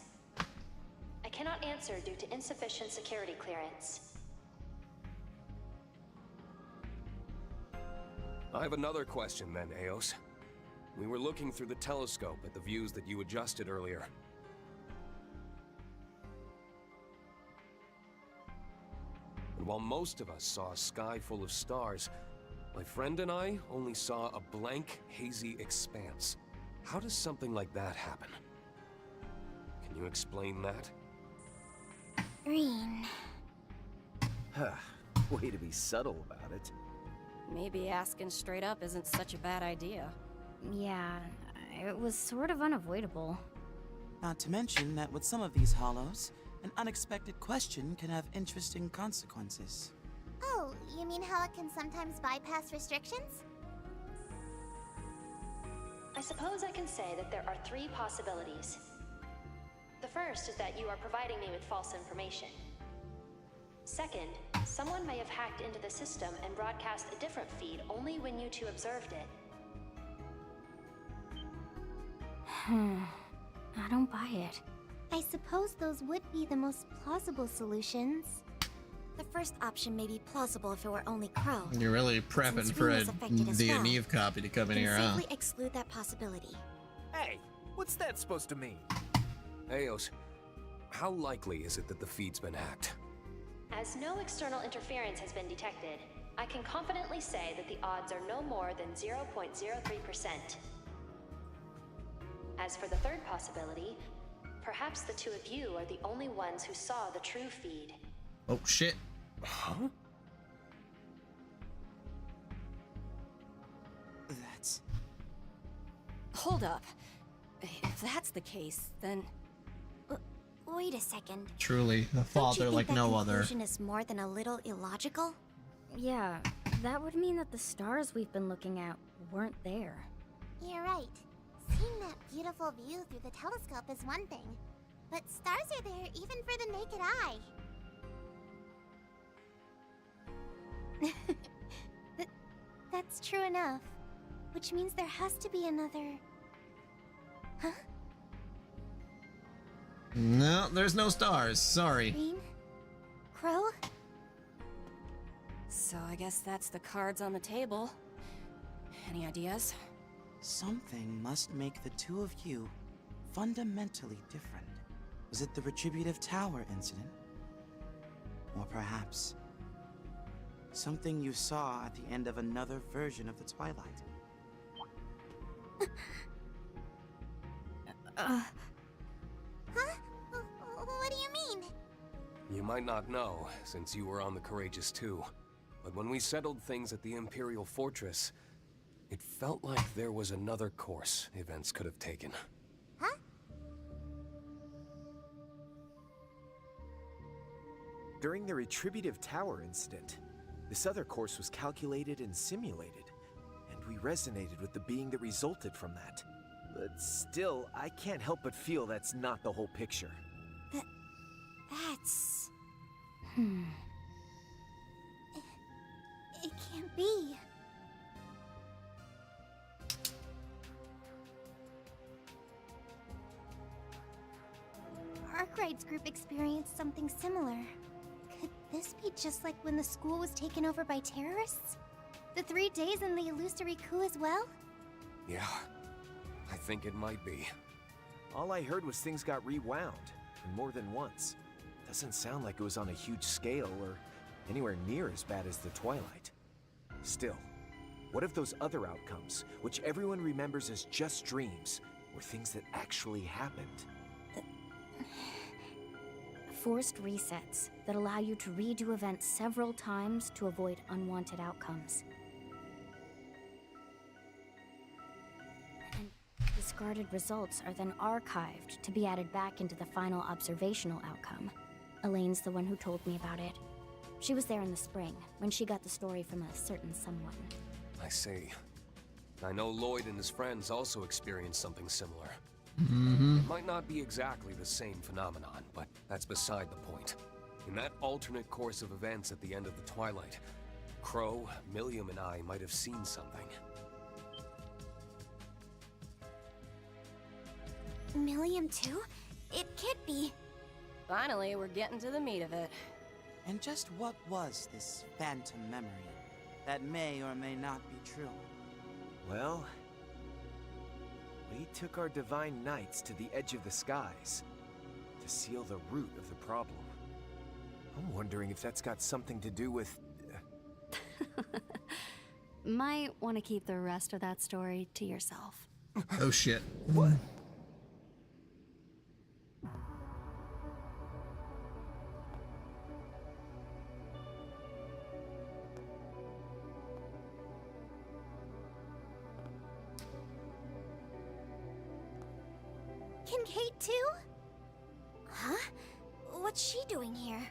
I cannot answer due to insufficient security clearance. I have another question then, Eos. We were looking through the telescope at the views that you adjusted earlier. And while most of us saw a sky full of stars, my friend and I only saw a blank, hazy expanse. How does something like that happen? Can you explain that? Green. Way to be subtle about it. Maybe asking straight up isn't such a bad idea. Yeah, it was sort of unavoidable. Not to mention that with some of these hollows, an unexpected question can have interesting consequences. Oh, you mean how it can sometimes bypass restrictions? I suppose I can say that there are 3 possibilities. The first is that you are providing me with false information. Second, someone may have hacked into the system and broadcast a different feed only when you two observed it. I don't buy it. I suppose those would be the most plausible solutions. The first option may be plausible if it were only Crow. You're really prepping Since for Reen a, was affected as the well, Neve copy to come in we here, can huh? safely exclude that possibility. Hey, what's that supposed to mean? Eos, how likely is it that the feed's been hacked? As no external interference has been detected, I can confidently say that the odds are no more than 0.03%. As for the third possibility, perhaps the two of you are the only ones who saw the true feed. Oh shit. Huh? That's... Hold up. If that's the case, then... Wait a second. Truly, a father like no other. Don't you think that conclusion is more than a little illogical? Yeah, that would mean that the stars we've been looking at weren't there. You're right. Seeing that beautiful view through the telescope is one thing, but stars are there even for the naked eye. That's true enough. Which means there has to be another... Huh? No, there's no stars. Sorry. Green? Crow? So I guess that's the cards on the table. Any ideas? Something must make the two of you fundamentally different. Was it the Retributive Tower incident? Or perhaps something you saw at the end of another version of the Twilight? Huh? What do you mean? You might not know, since you were on the Courageous too, but when we settled things at the Imperial Fortress, it felt like there was another course events could have taken. Huh? During the Retributive Tower incident, this other course was calculated and simulated, and we resonated with the being that resulted from that. But still, I can't help but feel that's not the whole picture. That's... It can't be. Arkwright's group experienced something similar. Could this be just like when the school was taken over by terrorists? The 3 days in the illusory coup as well? Yeah, I think it might be. All I heard was things got rewound, and more than once. Doesn't sound like it was on a huge scale or anywhere near as bad as the Twilight. Still, what if those other outcomes, which everyone remembers as just dreams, were things that actually happened? Forced resets that allow you to redo events several times to avoid unwanted outcomes. And discarded results are then archived to be added back into the final observational outcome. Elaine's the one who told me about it. She was there in the spring, when she got the story from a certain someone. I see. I know Lloyd and his friends also experienced something similar. It might not be exactly the same phenomenon, but that's beside the point. In that alternate course of events at the end of the Twilight, Crow, Millium, and I might have seen something. Millium too? It can't be. Finally, we're getting to the meat of it. And just what was this phantom memory that may or may not be true? Well, we took our divine knights to the edge of the skies to seal the root of the problem. I'm wondering if that's got something to do with... Might want to keep the rest of that story to yourself. Oh shit. What? Kincaid too? Huh? What's she doing here?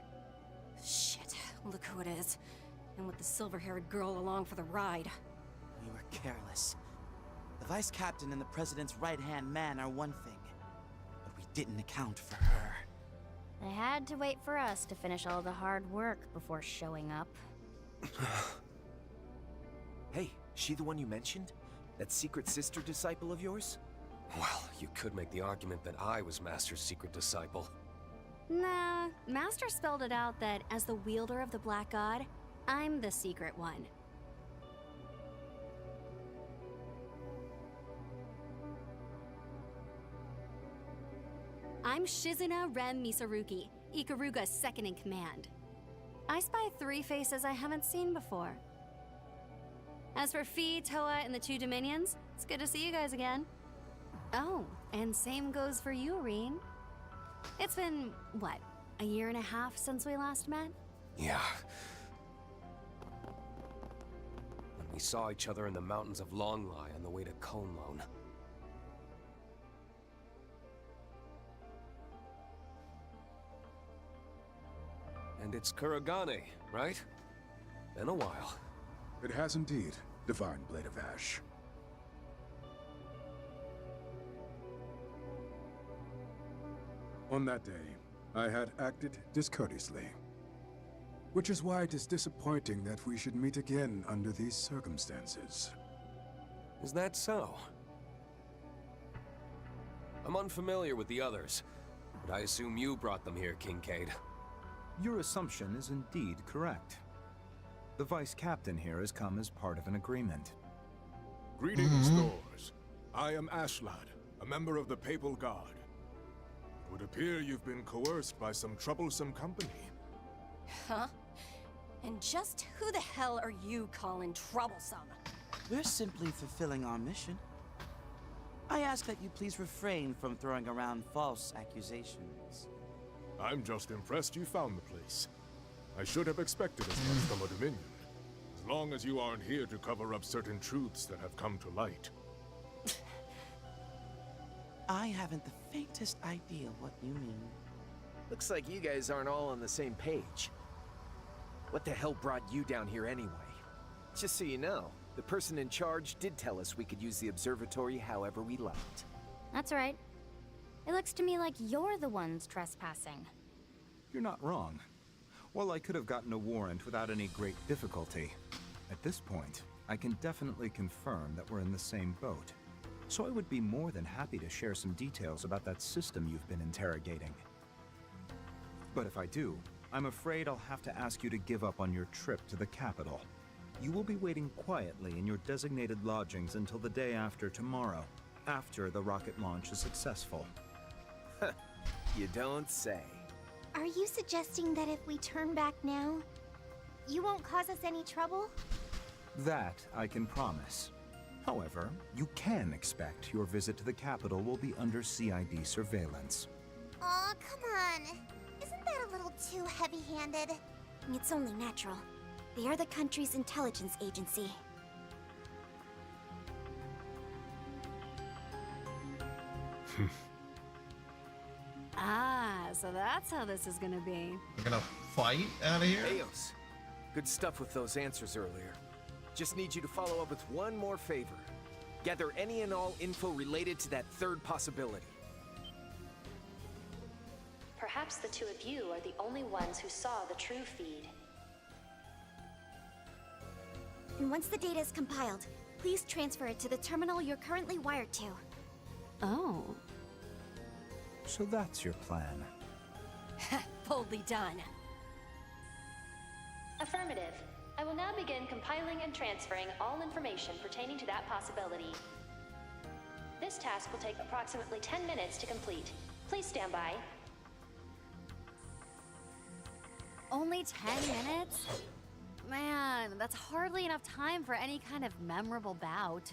Shit, look who it is. And with the silver-haired girl along for the ride. We were careless. The vice captain and the president's right-hand man are one thing, but we didn't account for her. They had to wait for us to finish all the hard work before showing up. Hey, she the one you mentioned? That secret sister disciple of yours? Well, you could make the argument that I was Master's secret disciple. Nah, Master spelled it out that as the wielder of the Black God, I'm the secret one. I'm Shizuna Rem Misaruki, Ikaruga's second in command. I spy 3 faces I haven't seen before. As for Fi, Toa, and the 2 Dominions, it's good to see you guys again. Oh, and same goes for you, Rean. It's been, what, a year and a half since we last met? Yeah. When we saw each other in the mountains of Longlai on the way to Konlone. And it's Kuragane, right? Been a while. It has indeed, Divine Blade of Ash. On that day, I had acted discourteously. Which is why it is disappointing that we should meet again under these circumstances. Is that so? I'm unfamiliar with the others, but I assume you brought them here, Kincaid. Your assumption is indeed correct. The Vice Captain here has come as part of an agreement. Greetings, Thors. I am Ashlad, a member of the Papal Guard. It would appear you've been coerced by some troublesome company. Huh? And just who the hell are you calling troublesome? We're simply fulfilling our mission. I ask that you please refrain from throwing around false accusations. I'm just impressed you found the place. I should have expected as much from a Dominion, as long as you aren't here to cover up certain truths that have come to light. I haven't the faintest idea what you mean. Looks like you guys aren't all on the same page. What the hell brought you down here anyway? Just so you know, the person in charge did tell us we could use the observatory however we liked. That's right. It looks to me like you're the ones trespassing. You're not wrong. While I could have gotten a warrant without any great difficulty, at this point, I can definitely confirm that we're in the same boat. So I would be more than happy to share some details about that system you've been interrogating. But if I do, I'm afraid I'll have to ask you to give up on your trip to the capital. You will be waiting quietly in your designated lodgings until the day after tomorrow, after the rocket launch is successful. You don't say. Are you suggesting that if we turn back now, you won't cause us any trouble? That I can promise. However, you can expect your visit to the capital will be under CID surveillance. Aw, come on. Isn't that a little too heavy-handed? It's only natural. They are the country's intelligence agency. Ah, so that's how this is gonna be. We're gonna fight out of here? Eos, good stuff with those answers earlier. Just need you to follow up with one more favor. Gather any and all info related to that third possibility. Perhaps the 2 of you are the only ones who saw the true feed. And once the data is compiled, please transfer it to the terminal you're currently wired to. Oh. So that's your plan. Boldly done. Affirmative. I will now begin compiling and transferring all information pertaining to that possibility. This task will take approximately 10 minutes to complete. Please stand by. Only 10 minutes? Man, that's hardly enough time for any kind of memorable bout.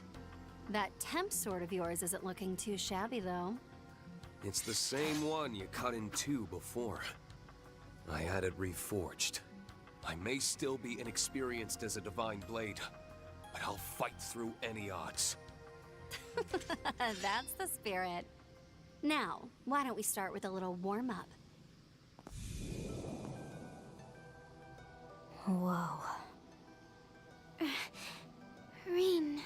That temp sword of yours isn't looking too shabby, though. It's the same one you cut in two before. I had it reforged. I may still be inexperienced as a divine blade, but I'll fight through any odds. That's the spirit. Now, why don't we start with a little warm-up? Whoa. Rin.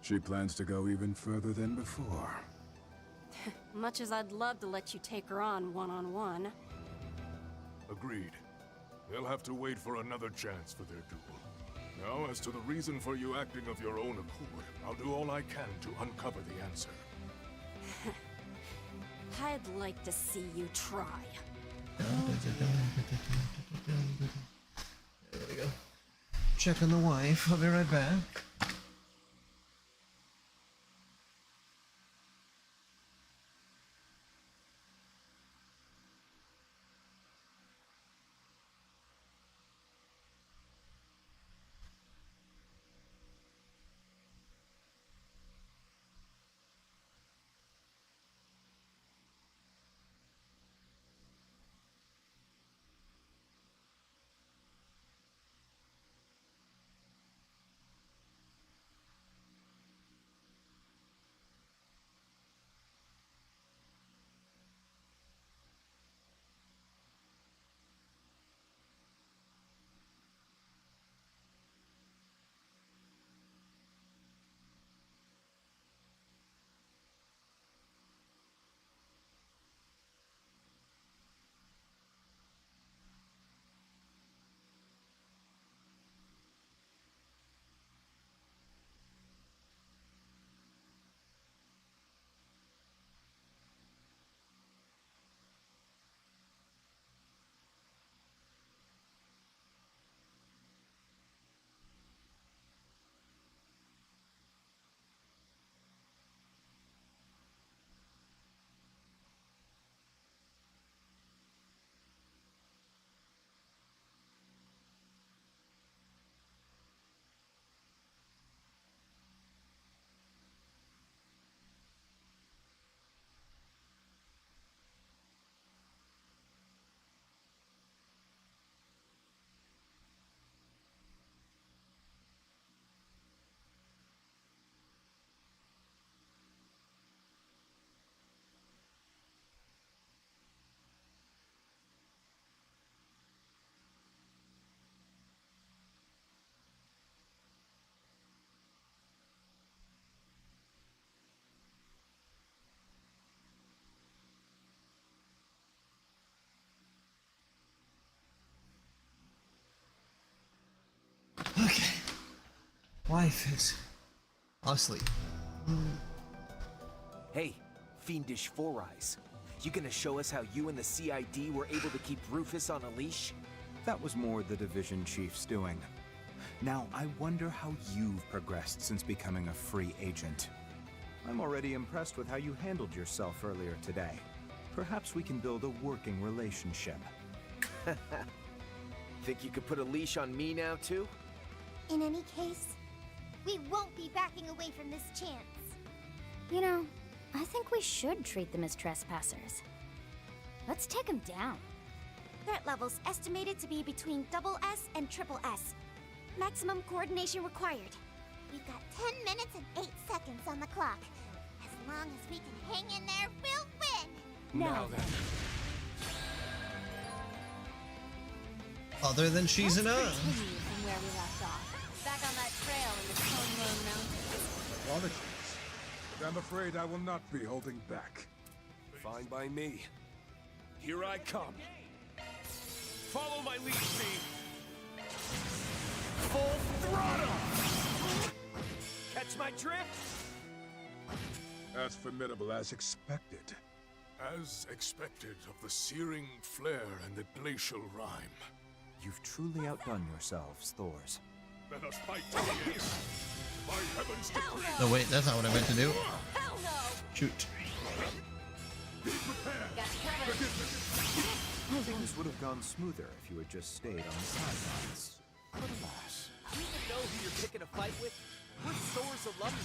She plans to go even further than before. Much as I'd love to let you take her on one-on-one. Agreed. They'll have to wait for another chance for their duel. Now, as to the reason for you acting of your own accord, I'll do all I can to uncover the answer. I'd like to see you try. There we go. Check on the wife. I'll be right back. Okay. Wife is asleep. Hey, Fiendish Four Eyes. You gonna show us how you and the CID were able to keep Rufus on a leash? That was more the Division Chief's doing. Now, I wonder how you've progressed since becoming a free agent. I'm already impressed with how you handled yourself earlier today. Perhaps we can build a working relationship. Think you could put a leash on me now, too? In any case, we won't be backing away from this chance. You know, I think we should treat them as trespassers. Let's take them down. Threat levels estimated to be between SS and SS. Maximum coordination required. We've got 10 minutes and 8 seconds on the clock. As long as we can hang in there, we'll win! Now then. Other than she's an Let's continue from where we left off. Back on that trail in the Tonelone Mountains. Apologies, but I'm afraid I will not be holding back. Fine by me. Here I come. Follow my lead, V. Full throttle! Catch my drift? As formidable as expected. As expected of the searing flare and the glacial rime. You've truly outdone yourselves, Thors. Let us fight to the end. By heaven's decree. No, wait, that's not what I meant to do. Hell no! Shoot. Be prepared. Things would have gone smoother if you had just stayed on the sidelines. But alas. Do you even know who you're picking a fight with? We're Thor's alumni.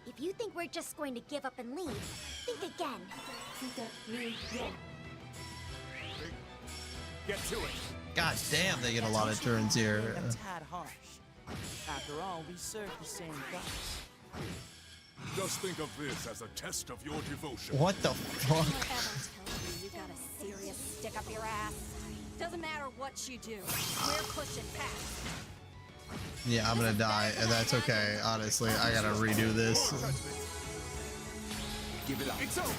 If you think we're just going to give up and leave, think again. Get to it. God damn, they get a lot of turns here. A tad harsh. After all, we serve the same gods. Just think of this as a test of your devotion. What the fuck? Don't ever tell me you got a serious stick up your ass. Doesn't matter what you do. We're pushing past. Yeah, I'm gonna die, and that's okay. Honestly, I gotta redo this. Give it up. It's over.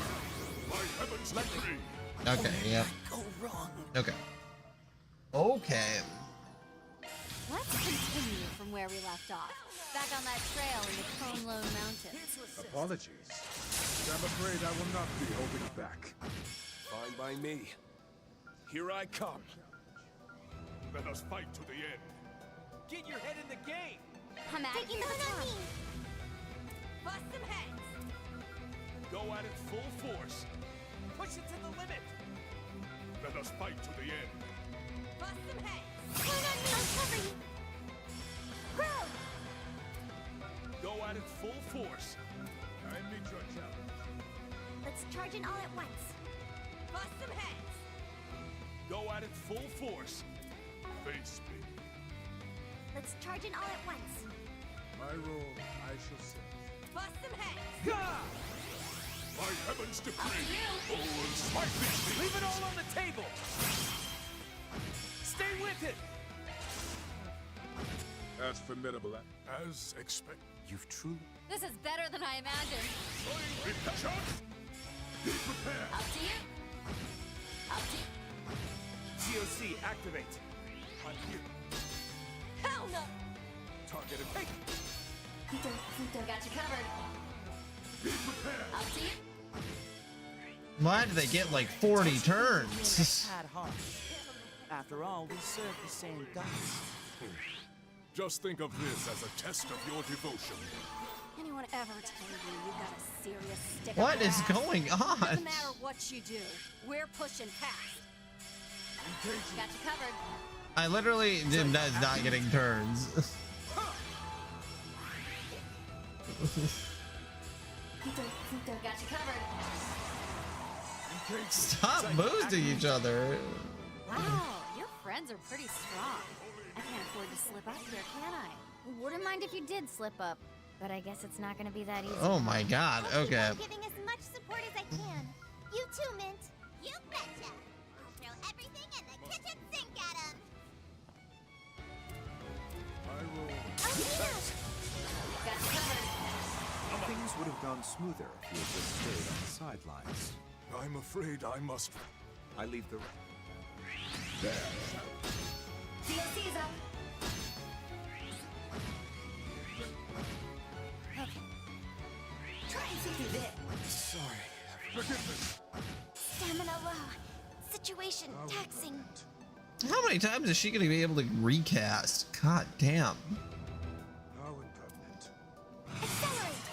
By heaven's decree. Okay, yep. Go wrong. Okay. Okay. Let's continue from where we left off. Back on that trail in the Cone Lone Mountains. Apologies. I'm afraid I will not be holding back. Fine by me. Here I come. Let us fight to the end. Get your head in the game. I'm out of Taking here. the lead on me. Bust some heads. Go at it full force. Push it to the limit. Let us fight to the end. Bust some heads. Turn on me, I'll cover you. Grow! Go at it full force. I meet your challenge. Let's charge in all at once. Bust some heads. Go at it full force. Face me. Let's charge in all at once. My role, I shall say. Bust some heads. By heaven's decree. Oh, and smite these things. Leave it all on the table. Stay with it. As formidable as expected. You've truly... This is better than I imagined. Be prepared. Up to you. Up to you. COC, activate. I'm here. Hell no! Target and take. Got you covered. Be prepared. Up to you. Why did they get like 40 turns? A tad harsh. After all, we serve the same gods. Just think of this as a test of your devotion. Anyone ever tell you you got a serious stick What up your is ass? going on? Doesn't matter what you do. We're pushing past. Got you covered. I literally did not getting turns. Got you covered. Stop boosting each other. Wow, your friends are pretty strong. I can't afford to slip up here, can I? Wouldn't mind if you did slip up, but I guess it's not gonna be that easy. Oh my god, I'll okay. keep on giving as much support as I can. You too, Mint. You betcha. I'll throw everything in the kitchen sink at him. Got you covered. Things would have gone smoother if you had just stayed on the sidelines. I'm afraid I must. I leave the... COC's up. Okay. Try and see through this. Sorry. Forgiveness. Stamina low. Situation taxing. How many times is she gonna be able to recast? God damn. How inconvenient. Accelerate.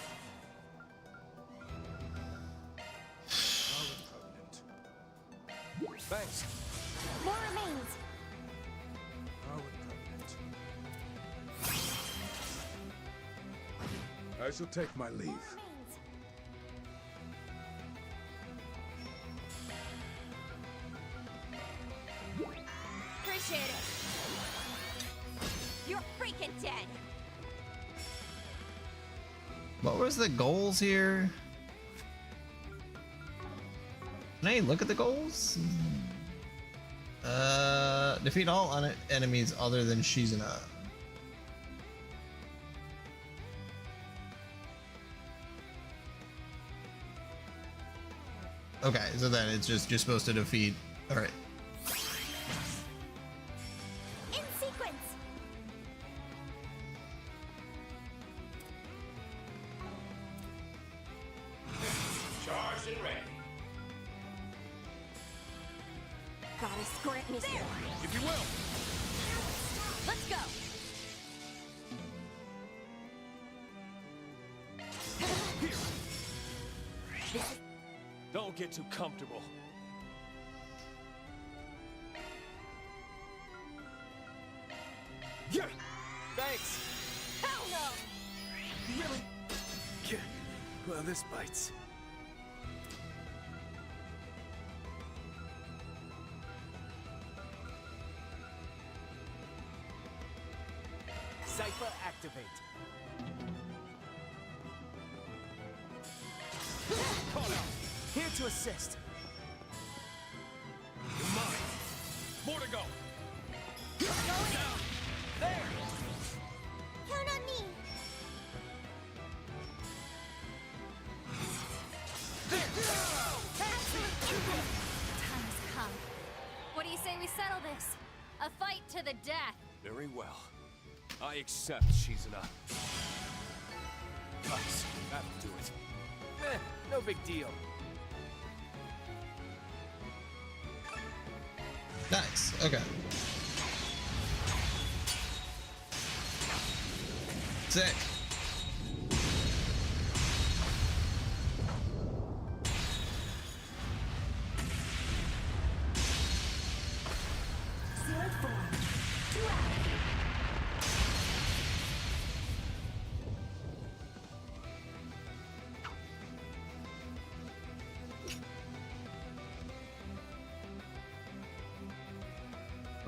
How inconvenient. Thanks. More remains. How inconvenient. I shall take my leave. More remains. Appreciate it. You're freaking dead. What was the goals here? Can I look at the goals? Defeat all enemies other than Shizuna. Okay, so then it's just you're supposed to defeat. All right. In sequence. Charged and ready. Goddess, grant me there. If you will. Let's go. Don't get too comfortable. Yeah. Thanks. Hell no. Really? Yeah. Well, this bites. Cypher activate. Call out. Here to assist. You're mine. More to go. Down. There. Count on me. Time has come. What do you say we settle this? A fight to the death. Very well. I accept Shizuna. Nice. That'll do it. No big deal. Nice. Okay. Sick.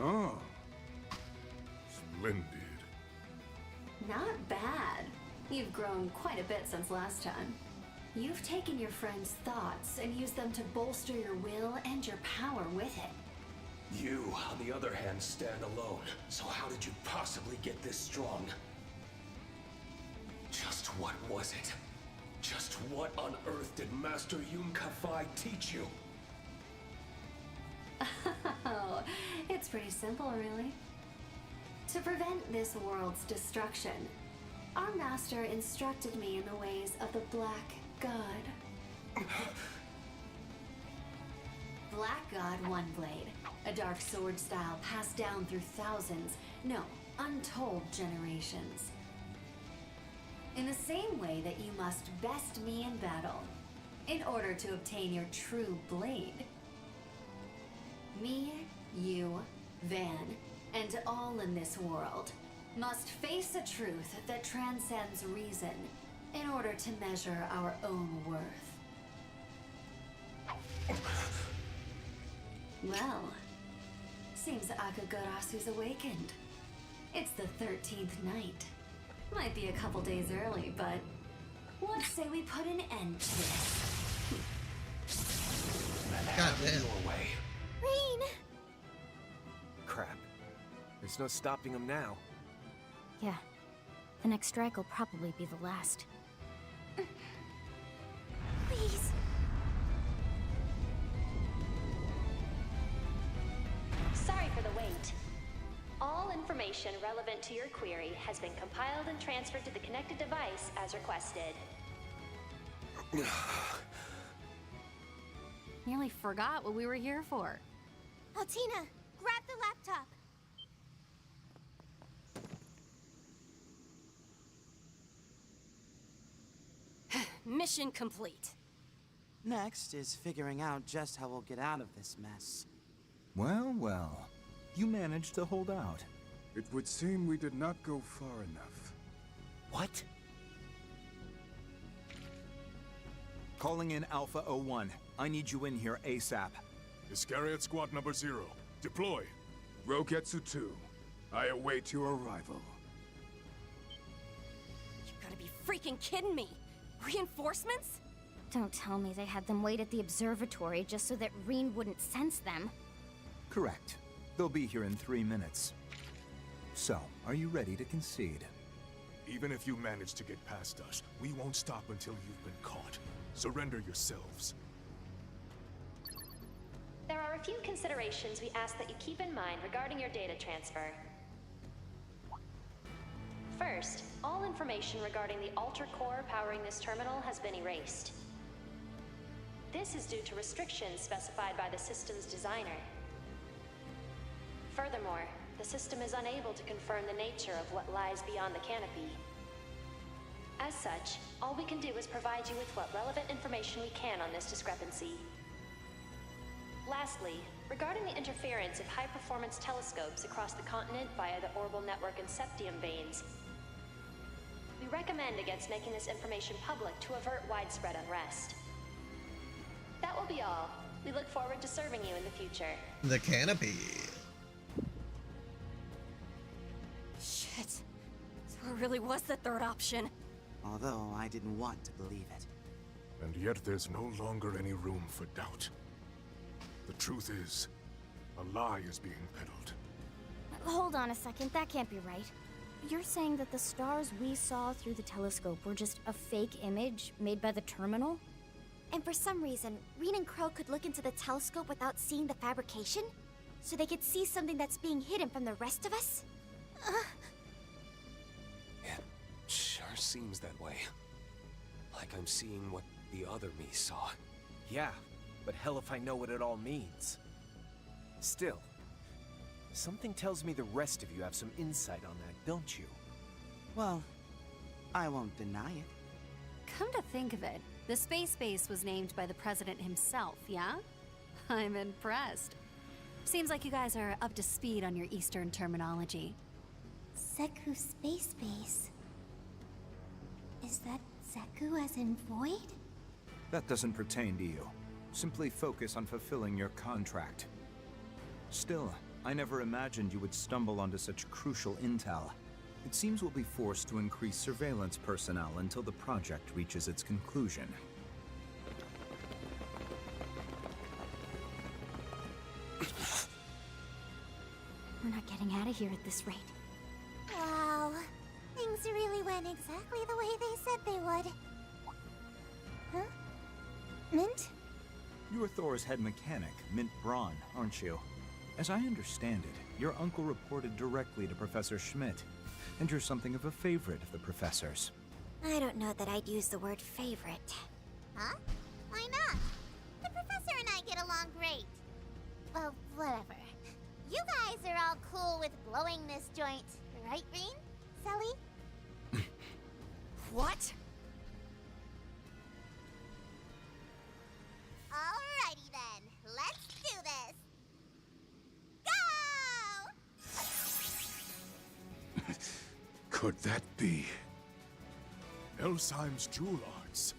Oh. Splendid. Not bad. You've grown quite a bit since last time. You've taken your friend's thoughts and used them to bolster your will and your power with it. You, on the other hand, stand alone. So how did you possibly get this strong? Just what was it? Just what on earth did Master Yun Ka-Fai teach you? Oh, it's pretty simple, really. To prevent this world's destruction, our master instructed me in the ways of the Black God. Black God One Blade, a dark sword style passed down through thousands, no, untold generations. In the same way that you must best me in battle, in order to obtain your true blade. Me, you, Van, and all in this world must face a truth that transcends reason in order to measure our own worth. Well, seems Akagarasu's awakened. It's the 13th night. Might be a couple days early, but let's say we put an end to this. God damn. Your way. Rain! Crap. There's no stopping him now. Yeah. The next strike will probably be the last. Please. Sorry for the wait. All information relevant to your query has been compiled and transferred to the connected device as requested. Nearly forgot what we were here for. Altina, grab the laptop. Mission complete. Next is figuring out just how we'll get out of this mess. Well, well. You managed to hold out. It would seem we did not go far enough. What? Calling in Alpha 01. I need you in here ASAP. Iscariot Squad number 0. Deploy. Rogetsu 2. I await your arrival. You gotta be freaking kidding me. Reinforcements? Don't tell me they had them wait at the observatory just so that Reen wouldn't sense them. Correct. They'll be here in 3 minutes. So, are you ready to concede? Even if you manage to get past us, we won't stop until you've been caught. Surrender yourselves. There are a few considerations we ask that you keep in mind regarding your data transfer. First, all information regarding the Alter Core powering this terminal has been erased. This is due to restrictions specified by the system's designer. Furthermore, the system is unable to confirm the nature of what lies beyond the canopy. As such, all we can do is provide you with what relevant information we can on this discrepancy. Lastly, regarding the interference of high-performance telescopes across the continent via the orbital network and septium veins, we recommend against making this information public to avert widespread unrest. That will be all. We look forward to serving you in the future. The canopy. Shit. So it really was the third option. Although I didn't want to believe it. And yet there's no longer any room for doubt. The truth is, a lie is being peddled. Hold on a second, that can't be right. You're saying that the stars we saw through the telescope were just a fake image made by the terminal? And for some reason, Rean and Crow could look into the telescope without seeing the fabrication? So they could see something that's being hidden from the rest of us? It sure seems that way. Like I'm seeing what the other me saw. Yeah, but hell if I know what it all means. Still, something tells me the rest of you have some insight on that, don't you? Well, I won't deny it. Come to think of it, the space base was named by the president himself, yeah? I'm impressed. Seems like you guys are up to speed on your Eastern terminology. Zeku Space Base. Is that Zeku as in void? That doesn't pertain to you. Simply focus on fulfilling your contract. Still, I never imagined you would stumble onto such crucial intel. It seems we'll be forced to increase surveillance personnel until the project reaches its conclusion. We're not getting out of here at this rate. Wow. Things really went exactly the way they said they would. Huh? Mint? You're Thor's head mechanic, Mint Braun, aren't you? As I understand it, your uncle reported directly to Professor Schmidt, and you're something of a favorite of the professor's. I don't know that I'd use the word favorite. Huh? Why not? The professor and I get along great. Well, whatever. You guys are all cool with blowing this joint, right, Rean? Sully? What? Alrighty then, let's do this. Go! Could that be Elsheim's Jewel Arts?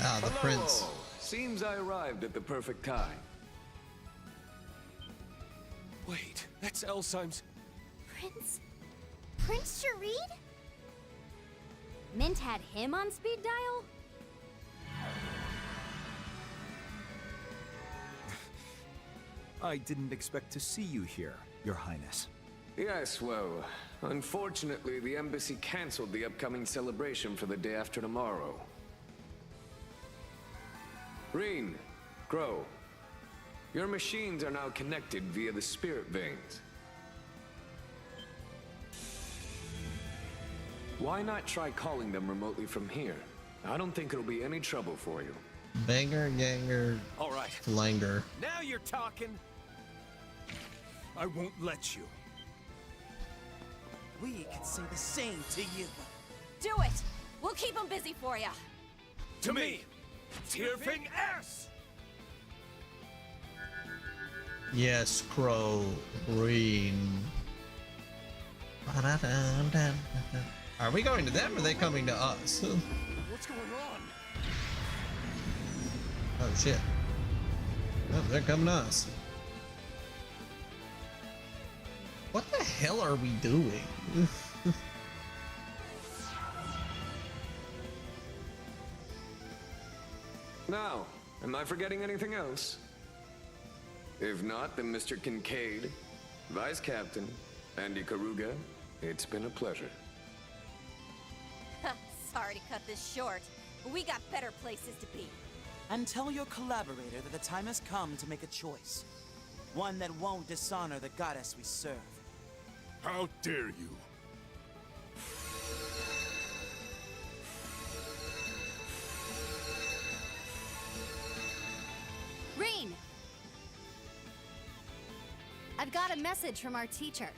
Ah, the prince. Seems I arrived at the perfect time. Wait, that's Elsheim's... Prince Shareed? Mint had him on speed dial? I didn't expect to see you here, Your Highness. Yes, well, unfortunately the embassy canceled the upcoming celebration for the day after tomorrow. Rean, Crow, your machines are now connected via the spirit veins. Why not try calling them remotely from here? I don't think it'll be any trouble for you. Banger, Ganger, All right. Flanger. Now you're talking. I won't let you. We can say the same to you. Do it! We'll keep them busy for you. To me, Tearfing S! Yes, Crow, Green. Are we going to them or are they coming to us? What's going on? Oh shit. Oh, they're coming to us. What the hell are we doing? Now, am I forgetting anything else? If not, then Mr. Kincaid, Vice Captain, and Ikaruga, it's been a pleasure. Sorry to cut this short, but we got better places to be. And tell your collaborator that the time has come to make a choice. One that won't dishonor the goddess we serve. How dare you? Rean! I've got a message from our teacher.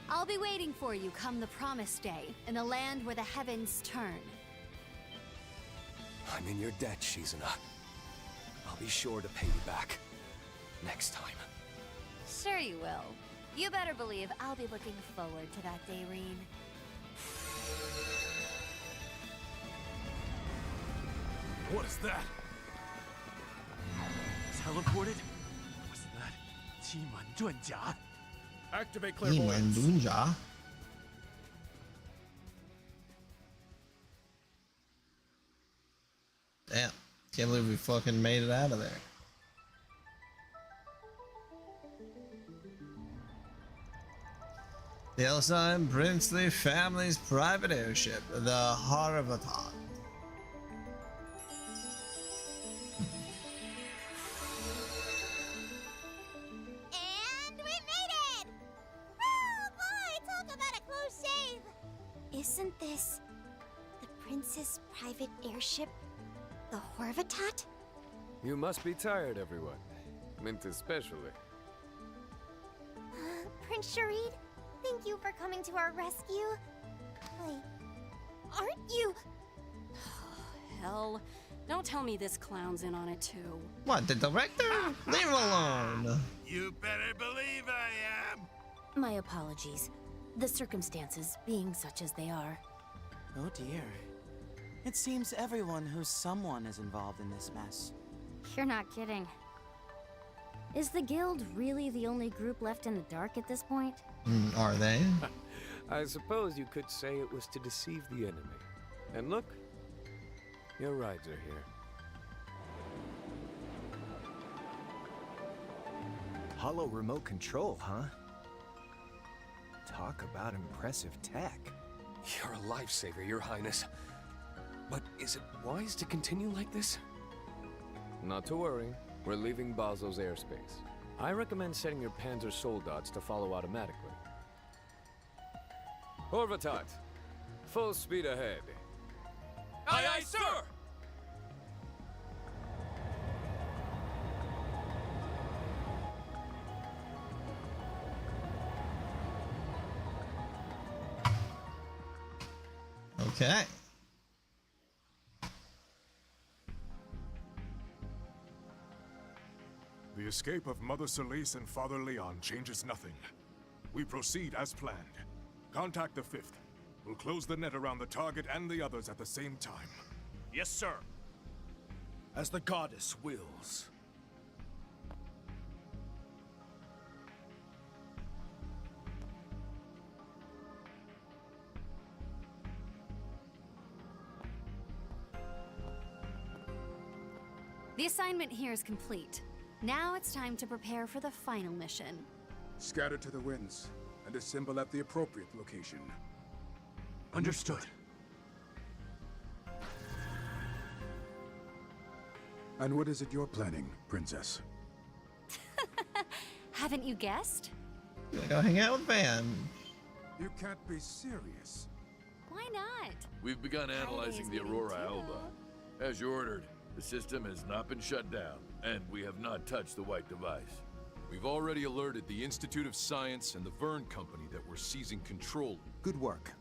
I'll be waiting for you come the promised day, in the land where the heavens turn. I'm in your debt, Shizuna. I'll be sure to pay you back. Next time. Sure you will. You better believe I'll be looking forward to that day, Reen. What is that? Teleported? Was that Timan Dunja? Activate clairvoyance. Dunja. Damn. Can't believe we fucking made it out of there. The Elsheim princely family's private airship, the Harvatat. And we made it! Oh boy, talk about a close shave! Isn't this the prince's private airship, the Horvatat? You must be tired, everyone. Mint especially. Prince Sharid, thank you for coming to our rescue. Wait, aren't you? Hell, don't tell me this clown's in on it too. What, the director? Leave him alone. You better believe I am! My apologies. The circumstances being such as they are. Oh dear. It seems everyone who's someone is involved in this mess. You're not kidding. Is the guild really the only group left in the dark at this point? Are they? I suppose you could say it was to deceive the enemy. And look, your rides are here. Hollow remote control, huh? Talk about impressive tech. You're a lifesaver, Your Highness. But is it wise to continue like this? Not to worry. We're leaving Basel's airspace. I recommend setting your Panzer Soldats to follow automatically. Horvatat, full speed ahead. Aye, aye, sir! Okay. The escape of Mother Solis and Father Leon changes nothing. We proceed as planned. Contact the 5th. We'll close the net around the target and the others at the same time. Yes, sir. As the goddess wills. The assignment here is complete. Now it's time to prepare for the final mission. Scatter to the winds and assemble at the appropriate location. Understood. And what is it you're planning, Princess? Haven't you guessed? Go hang out with Van. You can't be serious. Why not? We've begun analyzing the Aurora Alba. As you ordered, the system has not been shut down, and we have not touched the white device. We've already alerted the Institute of Science and the Vern Company that we're seizing control. Good work.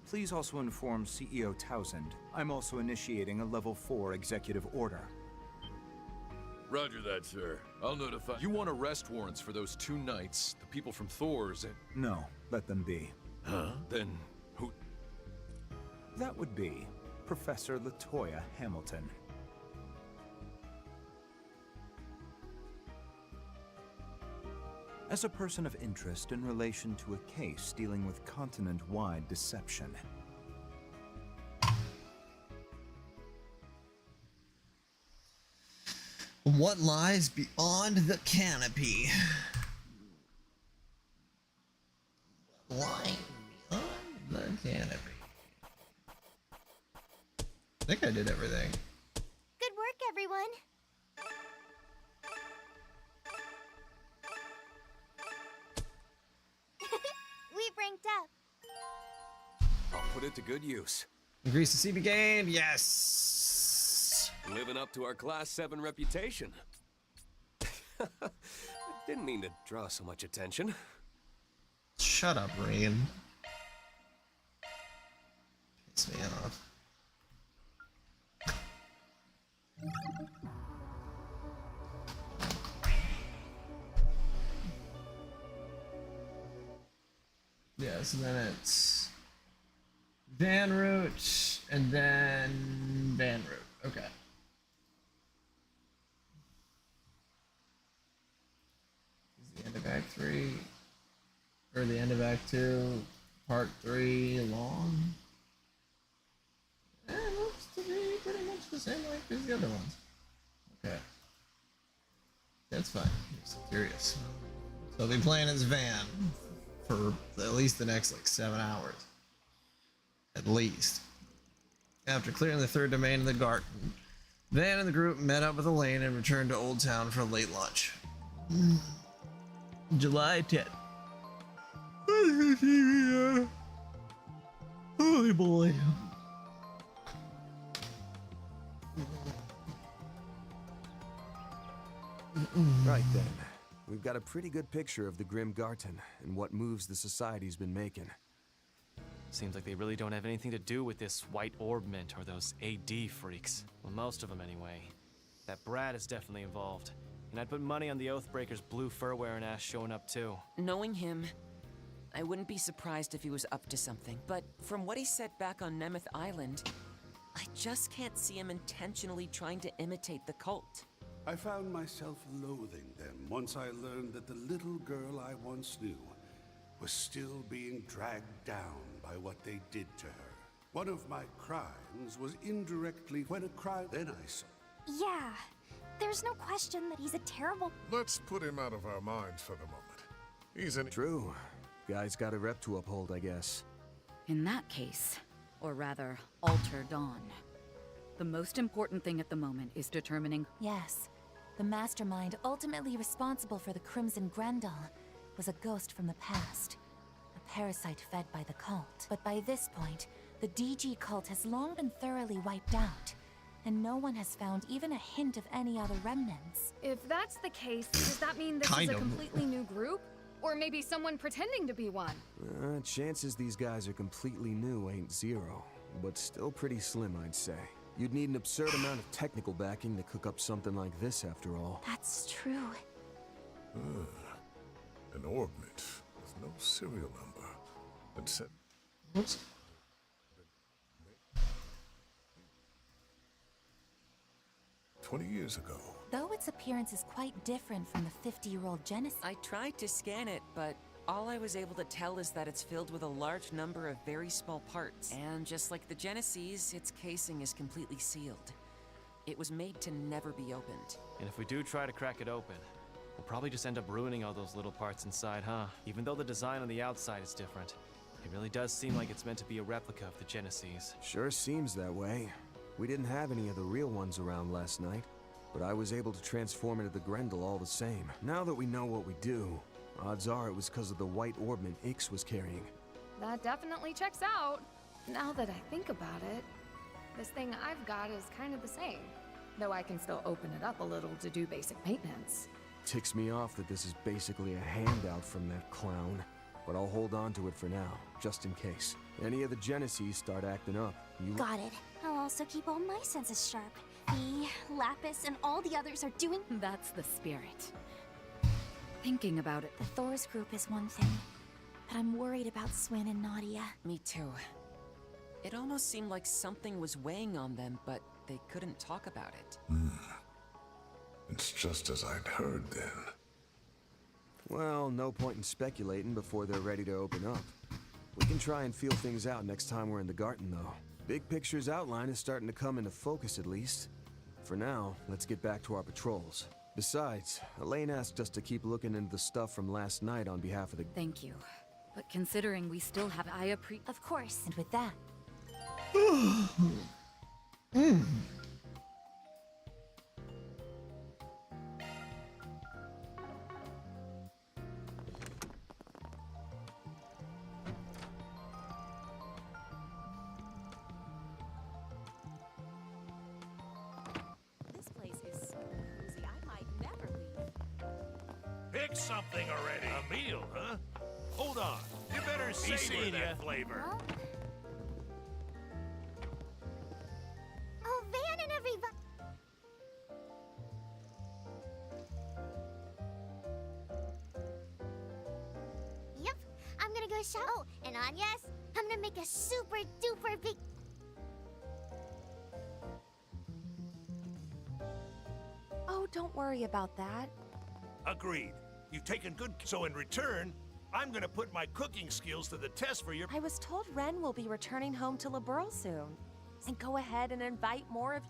Please also inform CEO Townsend. I'm also initiating a Level 4 executive order. Roger that, sir. I'll notify... You want arrest warrants for those 2 knights, the people from Thor's, and... No, let them be. Huh? Then who... That would be Professor Latoya Hamilton. As a person of interest in relation to a case dealing with continent-wide deception. What lies beyond the canopy? Lying beyond the canopy. I think I did everything. Good work, everyone. We've ranked up. I'll put it to good use. Increase the CP gain, yes. Living up to our Class 7 reputation. Didn't mean to draw so much attention. Shut up, Rain. Piss me off. Yeah, so then it's Van Route and then Van Route. Okay. Is the end of Act 3 or the end of Act 2, Part 3 long? It looks to be pretty much the same length as the other ones. Okay. That's fine. I'm just curious. So they'll be playing as Van for at least the next like 7 hours. At least. After clearing the third domain of the garden, Van and the group met up with Elaine and returned to Old Town for late lunch. July 10th. Holy boy. Right then. We've got a pretty good picture of the Grim Garten and what moves the society's been making. Seems like they really don't have anything to do with this White Orb Mint or those AD freaks. Well, most of them anyway. That Brad is definitely involved. And I'd put money on the Oathbreaker's blue fur-wearing ass showing up too. Knowing him, I wouldn't be surprised if he was up to something. But from what he said back on Nemeth Island, I just can't see him intentionally trying to imitate the cult. I found myself loathing them once I learned that the little girl I once knew was still being dragged down by what they did to her. One of my crimes was indirectly when a crime then I saw. Yeah, there's no question that he's a terrible... Let's put him out of our minds for the moment. He's an... True. Guy's got a rep to uphold, I guess. In that case, or rather, Alter Dawn. The most important thing at the moment is determining... Yes. The mastermind ultimately responsible for the Crimson Grendel was a ghost from the past. A parasite fed by the cult. But by this point, the DG cult has long been thoroughly wiped out. And no one has found even a hint of any other remnants. If that's the case, does that mean this is a completely new group? Or maybe someone pretending to be one? Chances these guys are completely new ain't zero. But still pretty slim, I'd say. You'd need an absurd amount of technical backing to cook up something like this, after all. That's true. An orbment with no serial number. And said... Whoops. "20 years ago. Though its appearance is quite different from the 50-year-old Genesis. I tried to scan it, but all I was able to tell is that it's filled with a large number of very small parts. And just like the Genesis, its casing is completely sealed. It was made to never be opened. And if we do try to crack it open, we'll probably just end up ruining all those little parts inside, huh? Even though the design on the outside is different, it really does seem like it's meant to be a replica of the Genesis. Sure seems that way. We didn't have any of the real ones around last night, but I was able to transform into the Grendel all the same. Now that we know what we do, odds are it was because of the White Orbment Ix was carrying. That definitely checks out. Now that I think about it, this thing I've got is kind of the same. Though I can still open it up a little to do basic maintenance. Ticks me off that this is basically a handout from that clown. But I'll hold on to it for now, just in case. Any of the Genesis start acting up, you... Got it. I'll also keep all my senses sharp. Me, Lapis, and all the others are doing... That's the spirit. Thinking about it... The Thor's group is one thing, but I'm worried about Swin and Nadia. Me too. It almost seemed like something was weighing on them, but they couldn't talk about it. It's just as I'd heard then. Well, no point in speculating before they're ready to open up. We can try and feel things out next time we're in the garden, though. Big picture's outline is starting to come into focus, at least. For now, let's get back to our patrols. Besides, Elaine asked us to keep looking into the stuff from last night on behalf of the... Thank you. But considering we still have Aya Of course, and with that... something already. A meal, huh? Hold on. You better savor that flavor. Huh? Oh, Van and everybody. Yep, I'm gonna go shop. Oh, and Anya's, I'm gonna make a super duper big. Oh, don't worry about that. Agreed. You've taken good. So in return, I'm gonna put my cooking skills to the test for your. I was told Ren will be returning home to Liberl soon. And go ahead and invite more of.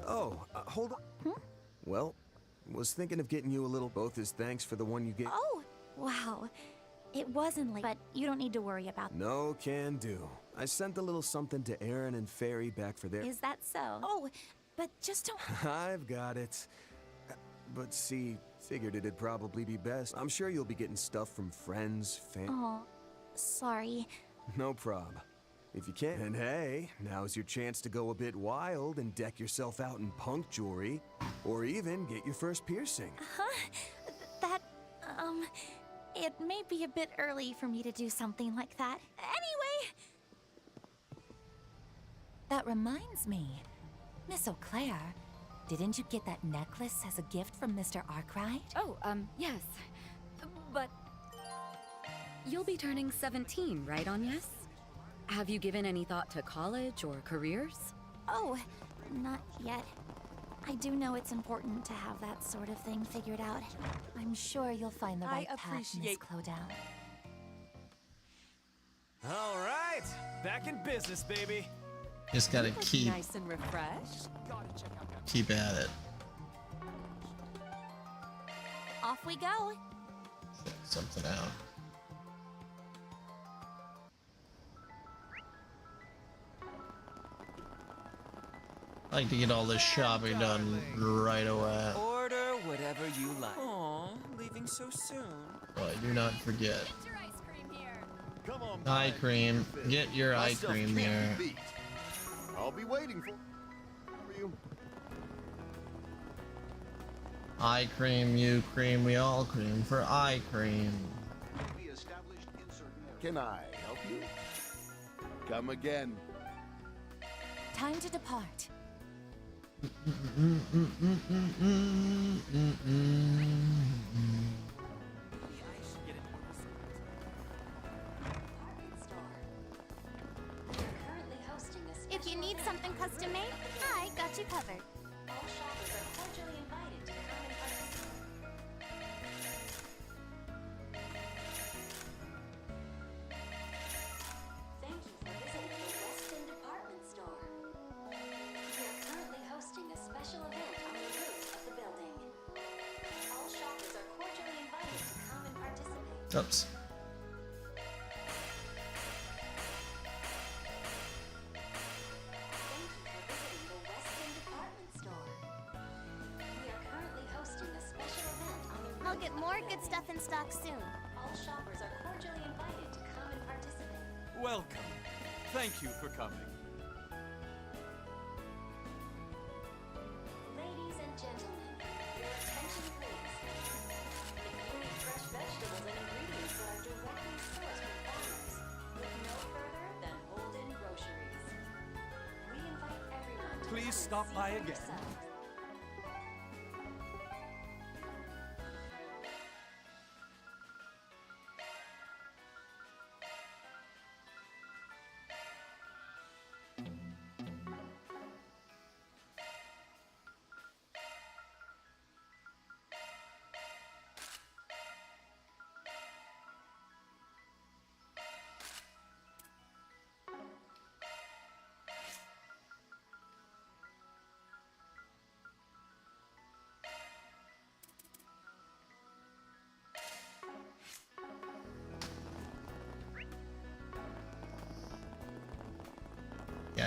Oh, hold on. Well, was thinking of getting you a little both as thanks for the one you gave. Oh, wow. It wasn't late, but you don't need to worry about that. No can do. I sent a little something to Aaron and Fairy back for their. Is that so? Oh, but just don't. I've got it. But see, figured it'd probably be best. I'm sure you'll be getting stuff from friends, Oh, sorry. No prob. If you can. And hey, now's your chance to go a bit wild and deck yourself out in punk jewelry. Or even get your first piercing. That, it may be a bit early for me to do something like that. Anyway! That reminds me. Miss Eau Claire, didn't you get that necklace as a gift from Mr. Arkwright? Oh, yes. But you'll be turning 17, right, Agnes? Have you given any thought to college or careers? Oh, not yet. I do know it's important to have that sort of thing figured out. I'm sure you'll find the right path, Miss Clodagh. All right, back in business, baby. Just gotta keep Nice and refreshed. keep at it. Off we go. Something out. I like to get all this shopping done right away. Order whatever you like. Aw, leaving so soon. So I do not forget. Get your ice cream here. Come on, Eye cream. Get your eye Myself cream can't here. be beat. I'll be waiting for you. Eye cream, you cream, we all cream for eye cream. Can I help you? Come again. Time to depart. If you need something custom made, I got you covered. All shoppers are cordially invited to come and participate. Thank you for visiting the Weston Department Store. We are currently hosting a special event on the roof of the building. All shoppers are cordially invited to come and participate. Oops. Thank you for visiting the Weston Department Store. We are currently hosting a special event on the roof. I'll get more good stuff in stock soon. All shoppers are cordially invited to come and participate. Welcome. Thank you for coming. Ladies and gentlemen, your attention please. If you need fresh vegetables and ingredients that are directly sourced from farmers, look no further than Holden Groceries. We invite everyone to Please come and stop see by for again. yourselves.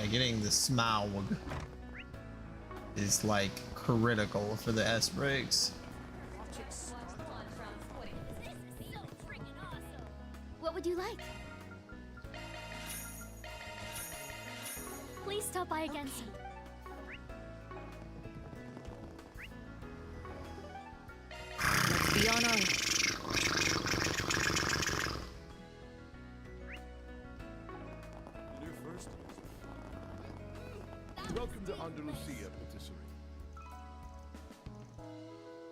Yeah, getting the Smaug is like critical for the S breaks. What would you like? Please stop by again soon. Let's be on our way. Welcome to Andalusia, Patisserie.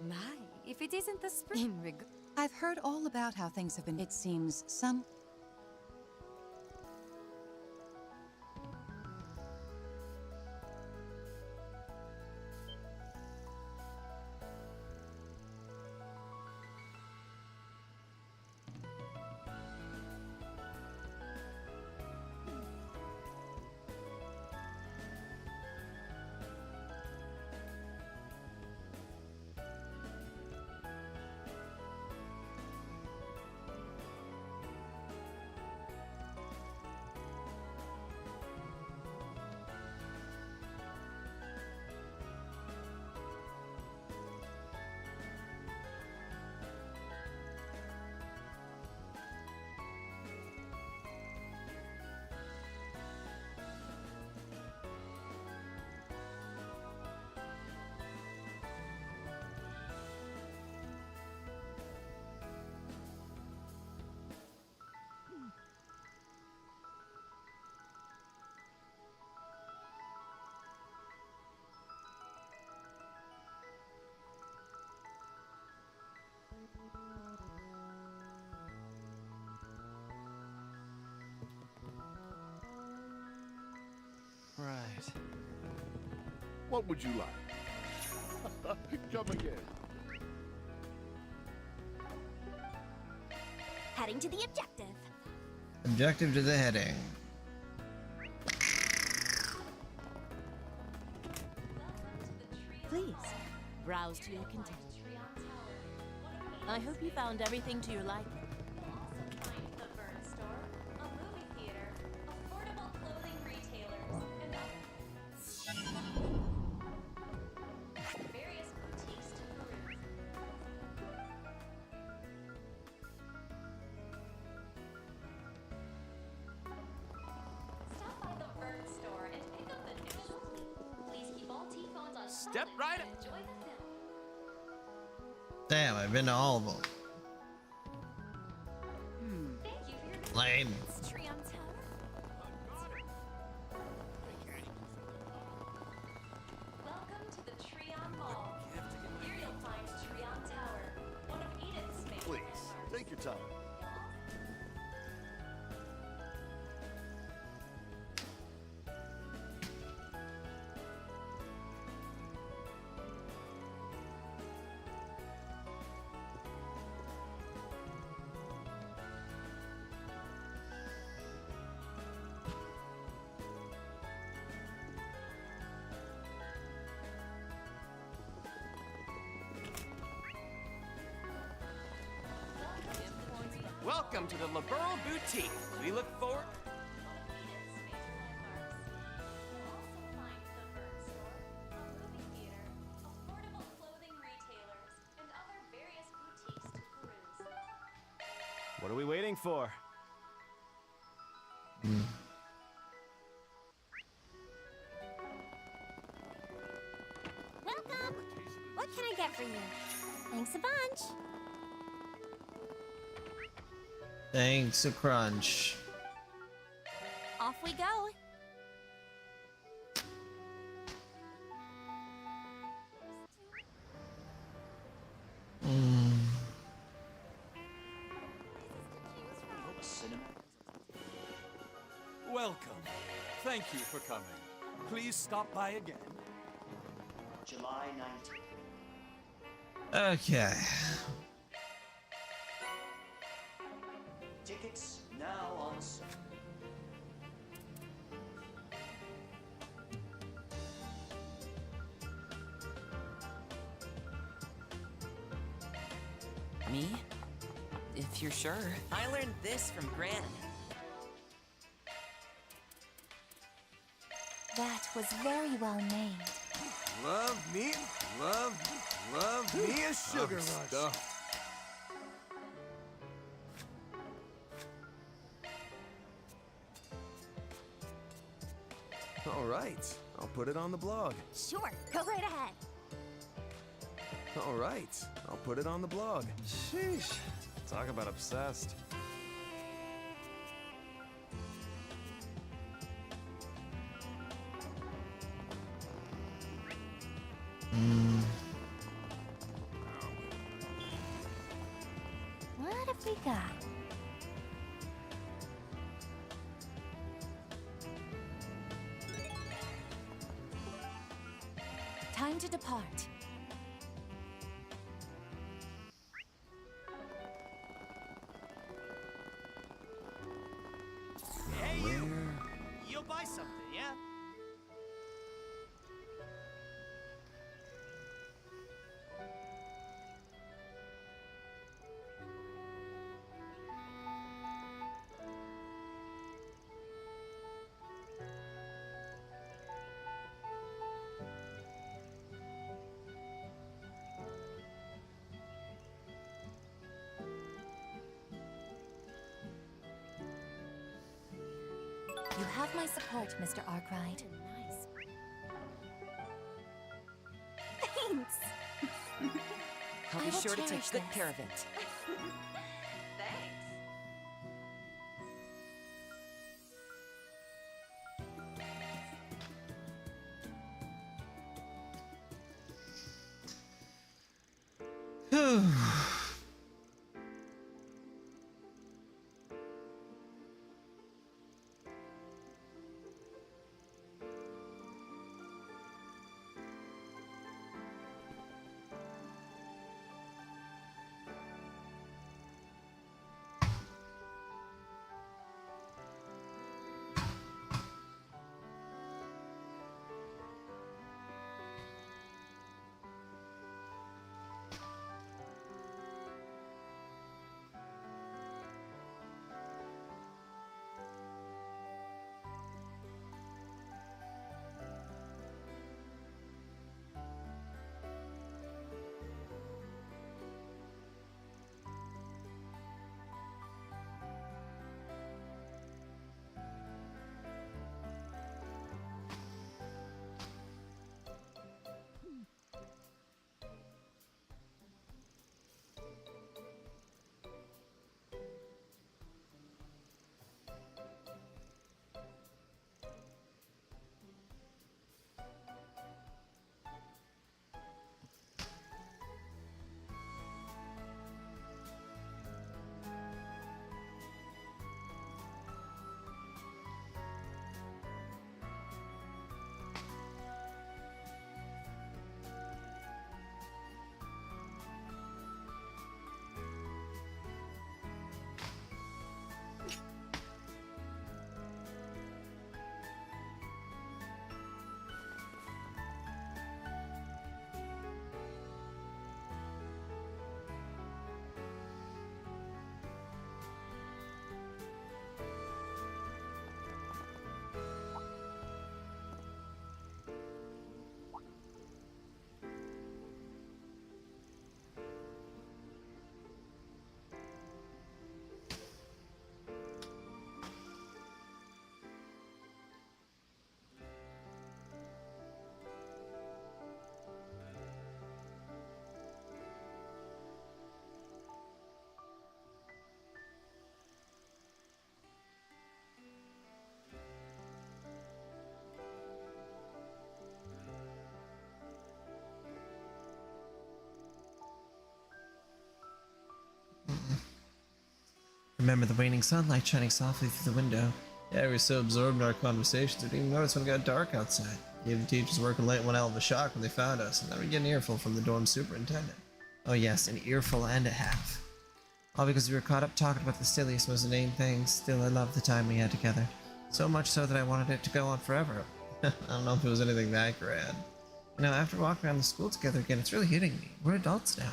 My, if it isn't the spring. I've heard all about how things have been. It seems some. Right. What would you like? Come again. Heading to the objective. Objective to the heading. Please, browse to your content. I hope you found everything to your liking. Step right up. Damn, I've been to all of them. Lame. Welcome to the Treon Mall. Here you'll find Treon Tower, one of Eden's favorite. Please, take your time. Welcome to the Liberal Boutique. We look forward. What are we waiting for? Welcome. What can I get for you? Thanks a bunch. Thanks a crunch. Off we go. Welcome. Thank you for coming. Please stop by again. July 19th. Okay. Tickets now on sale. Me? If you're sure. I learned this from Gran. That was very well made. Love me a sugar rush. All right, I'll put it on the blog. Sure, go right ahead. All right, I'll put it on the blog. Sheesh. Talk about obsessed. What have we got? Time to depart. Hey, you! You'll buy something, yeah? You have my support, Mr. Arkwright. Thanks. I'll be sure to take good care of it. Remember the waning sunlight shining softly through the window. Yeah, we were so absorbed in our conversations, we didn't even notice when it got dark outside. Gave the teachers working late one hell of a shock when they found us, and then we get an earful from the dorm superintendent. Oh yes, an earful and a half. All because we were caught up talking about the silliest, most inane things. Still, I loved the time we had together. So much so that I wanted it to go on forever. I don't know if it was anything that grand. You know, after walking around the school together again, it's really hitting me. We're adults now.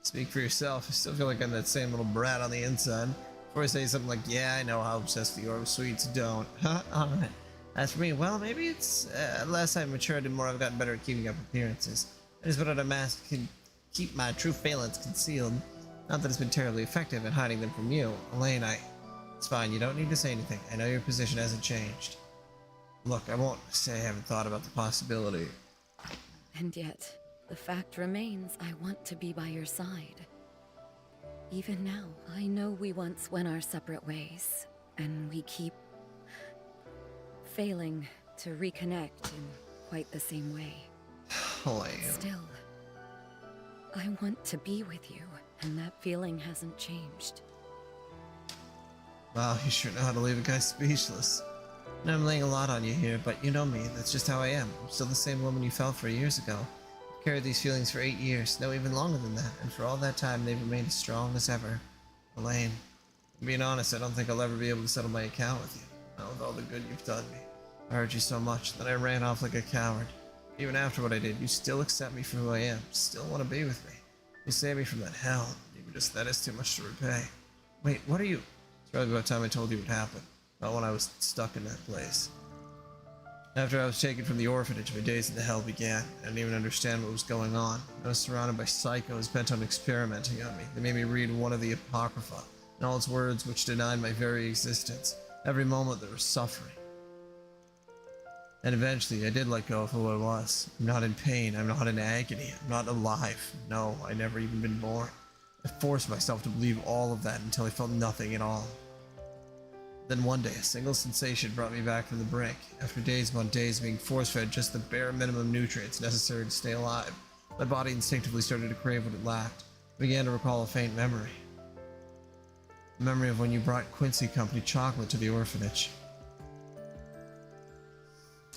Speak for yourself. I still feel like I'm that same little brat on the inside. Before I say something like, yeah, I know how obsessed with the Orb Sweets, don't. Alright. As for me, well, maybe it's less I've matured and more I've gotten better at keeping up appearances. I just put on a mask can keep my true phalanx concealed. Not that it's been terribly effective at hiding them from you. Elaine, it's fine, you don't need to say anything. I know your position hasn't changed. Look, I won't say I haven't thought about the possibility. And yet, the fact remains I want to be by your side. Even now, I know we once went our separate ways, and we keep failing to reconnect in quite the same way. Elaine. Still, I want to be with you, and that feeling hasn't changed. Wow, you sure know how to leave a guy speechless. And I'm laying a lot on you here, but you know me, that's just how I am. I'm still the same woman you fell for years ago. I've carried these feelings for 8 years, no, even longer than that, and for all that time they've remained as strong as ever. Elaine, being honest, I don't think I'll ever be able to settle my account with you. Not with all the good you've done me. I hurt you so much that I ran off like a coward. Even after what I did, you still accept me for who I am, still want to be with me. You saved me from that hell, even just that is too much to repay. Wait, what are you? It's probably about time I told you what happened. Not when I was stuck in that place. After I was taken from the orphanage, my days in the hell began. I didn't even understand what was going on. I was surrounded by psychos bent on experimenting on me. They made me read one of the Apocrypha, and all its words which denied my very existence. Every moment there was suffering. And eventually, I did let go of who I was. I'm not in pain, I'm not in agony, I'm not alive. No, I never even been born. I forced myself to believe all of that until I felt nothing at all. Then one day, a single sensation brought me back from the brink. After days upon days being force-fed just the bare minimum nutrients necessary to stay alive, my body instinctively started to crave what it lacked. I began to recall a faint memory. The memory of when you brought Quincy Company chocolate to the orphanage.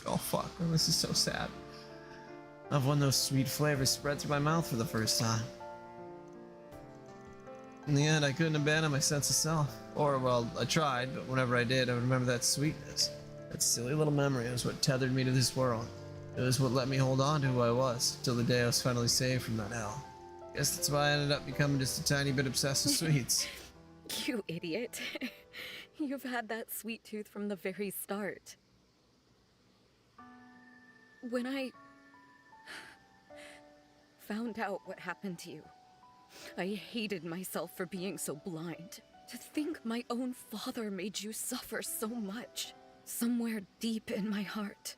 Oh fuck, this is so sad. Of when those sweet flavors spread through my mouth for the first time. In the end, I couldn't abandon my sense of self. Or, well, I tried, but whenever I did, I would remember that sweetness. That silly little memory was what tethered me to this world. It was what let me hold on to who I was, till the day I was finally saved from that hell. Guess that's why I ended up becoming just a tiny bit obsessed with sweets. You idiot. You've had that sweet tooth from the very start. When I found out what happened to you, I hated myself for being so blind. To think my own father made you suffer so much. Somewhere deep in my heart,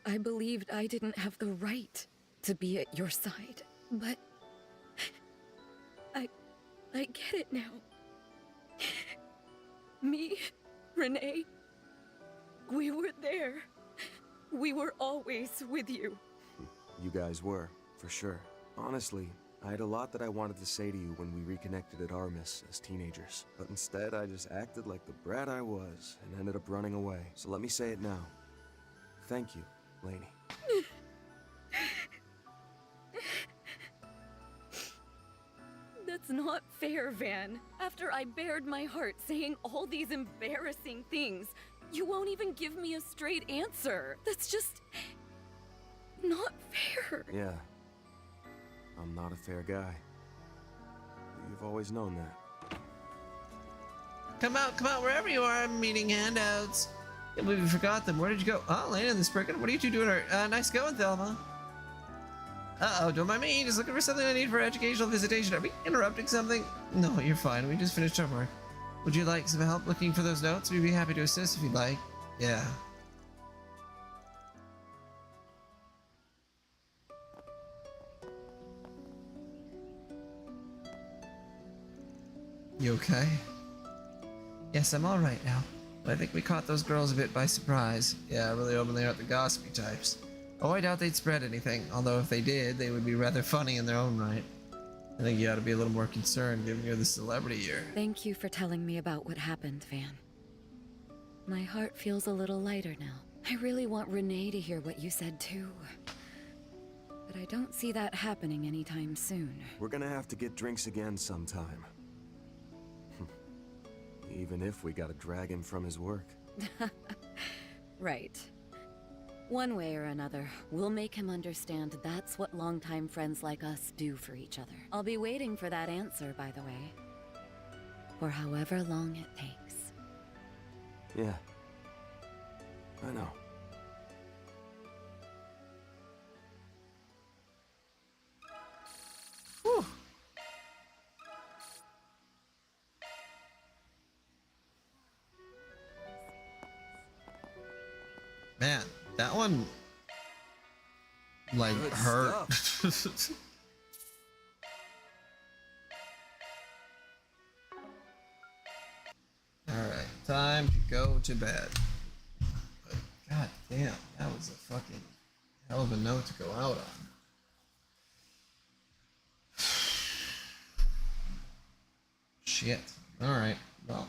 I believed I didn't have the right to be at your side. But I get it now. Me, Renee, we were there. We were always with you. You guys were, for sure. Honestly, I had a lot that I wanted to say to you when we reconnected at Armis as teenagers. But instead, I just acted like the brat I was and ended up running away. So let me say it now. Thank you, Lainey. That's not fair, Van. After I bared my heart saying all these embarrassing things, you won't even give me a straight answer. That's just not fair. Yeah. I'm not a fair guy. You've always known that. Come out, wherever you are, I'm meeting handouts. Can't believe you forgot them. Where did you go? Oh, Lena and the Spriggan. What are you two doing? Nice going, Thelma. Uh-oh, don't mind me. Just looking for something I need for educational visitation. Are we interrupting something? No, you're fine. We just finished our work. Would you like some help looking for those notes? We'd be happy to assist if you'd like. Yeah. You okay? Yes, I'm alright now. But I think we caught those girls a bit by surprise. Yeah, really hoping they aren't the gossipy types. Oh, I doubt they'd spread anything. Although if they did, they would be rather funny in their own right. I think you ought to be a little more concerned given you're the celebrity here. Thank you for telling me about what happened, Van. My heart feels a little lighter now. I really want Renee to hear what you said too. But I don't see that happening anytime soon. We're gonna have to get drinks again sometime. Even if we gotta drag him from his work. Right. One way or another, we'll make him understand that's what longtime friends like us do for each other. I'll be waiting for that answer, by the way. For however long it takes. Yeah. I know. Whew. Man, that one like Good hurt. Alright, time to go to bed. But god damn, that was a fucking hell of a note to go out on. Shit. Alright, well.